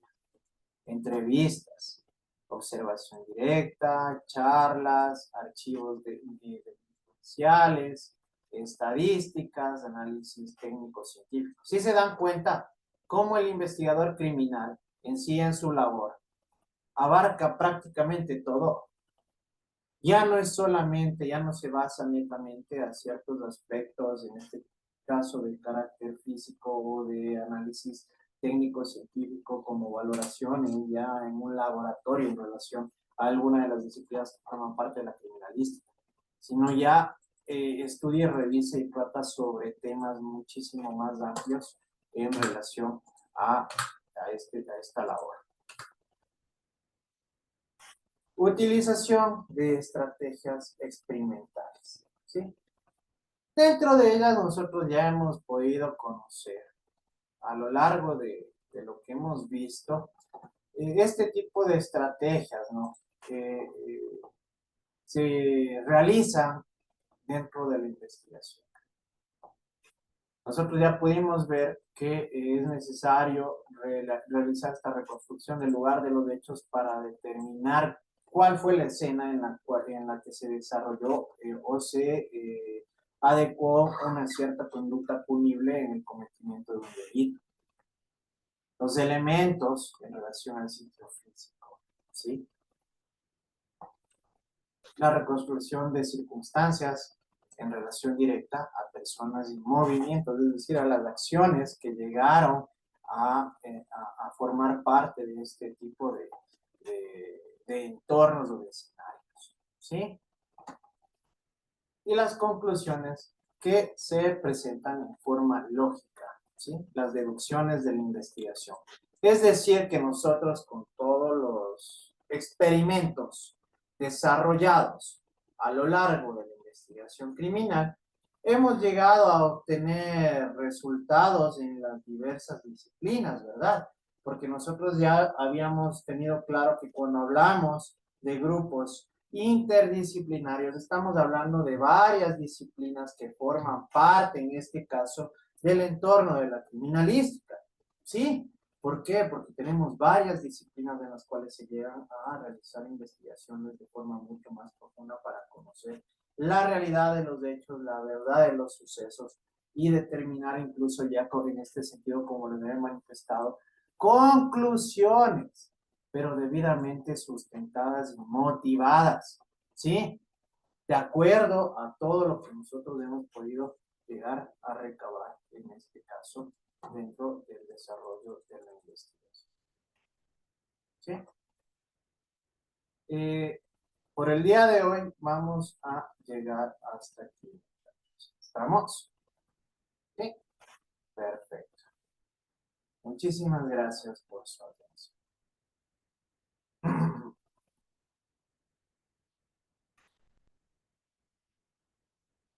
entrevistas, observación directa, charlas, archivos judiciales, estadísticas, análisis técnico-científico. Si se dan cuenta cómo el investigador criminal en sí, en su labor, abarca prácticamente todo. Ya no es solamente, ya no se basa netamente a ciertos aspectos, en este caso de carácter físico o de análisis técnico-científico como valoraciones ya en un laboratorio en relación a alguna de las disciplinas que forman parte de la criminalística, sino ya estudia, revisa y trata sobre temas muchísimo más amplios en relación a esta labor. Utilización de estrategias experimentales, ¿sí? Dentro de ellas nosotros ya hemos podido conocer a lo largo de lo que hemos visto este tipo de estrategias, ¿no? Que se realizan dentro de la investigación. Nosotros ya pudimos ver que es necesario realizar esta reconstrucción del lugar de los hechos para determinar cuál fue la escena en la que se desarrolló o se adecuó una cierta conducta punible en el cometimiento de un delito. Los elementos en relación al sitio físico, ¿sí? La reconstrucción de circunstancias en relación directa a personas y movimientos, es decir, a las acciones que llegaron a formar parte de este tipo de entornos o de escenarios, ¿sí? Y las conclusiones que se presentan en forma lógica, ¿sí? Las deducciones de la investigación. Es decir, que nosotros con todos los experimentos desarrollados a lo largo de la investigación criminal, hemos llegado a obtener resultados en las diversas disciplinas, ¿verdad? Porque nosotros ya habíamos tenido claro que cuando hablamos de grupos interdisciplinarios, estamos hablando de varias disciplinas que forman parte, en este caso, del entorno de la criminalística, ¿sí? ¿Por qué? Porque tenemos varias disciplinas en las cuales se llegan a realizar investigaciones de forma mucho más profunda para conocer la realidad de los hechos, la verdad de los sucesos y determinar incluso ya en este sentido, como les he manifestado, conclusiones, pero debidamente sustentadas y motivadas, ¿sí? De acuerdo a todo lo que nosotros hemos podido llegar a recabar, en este caso, dentro del desarrollo de la investigación. ¿Sí? Por el día de hoy vamos a llegar hasta aquí. ¿Estamos? Sí. Perfecto. Muchísimas gracias por su atención.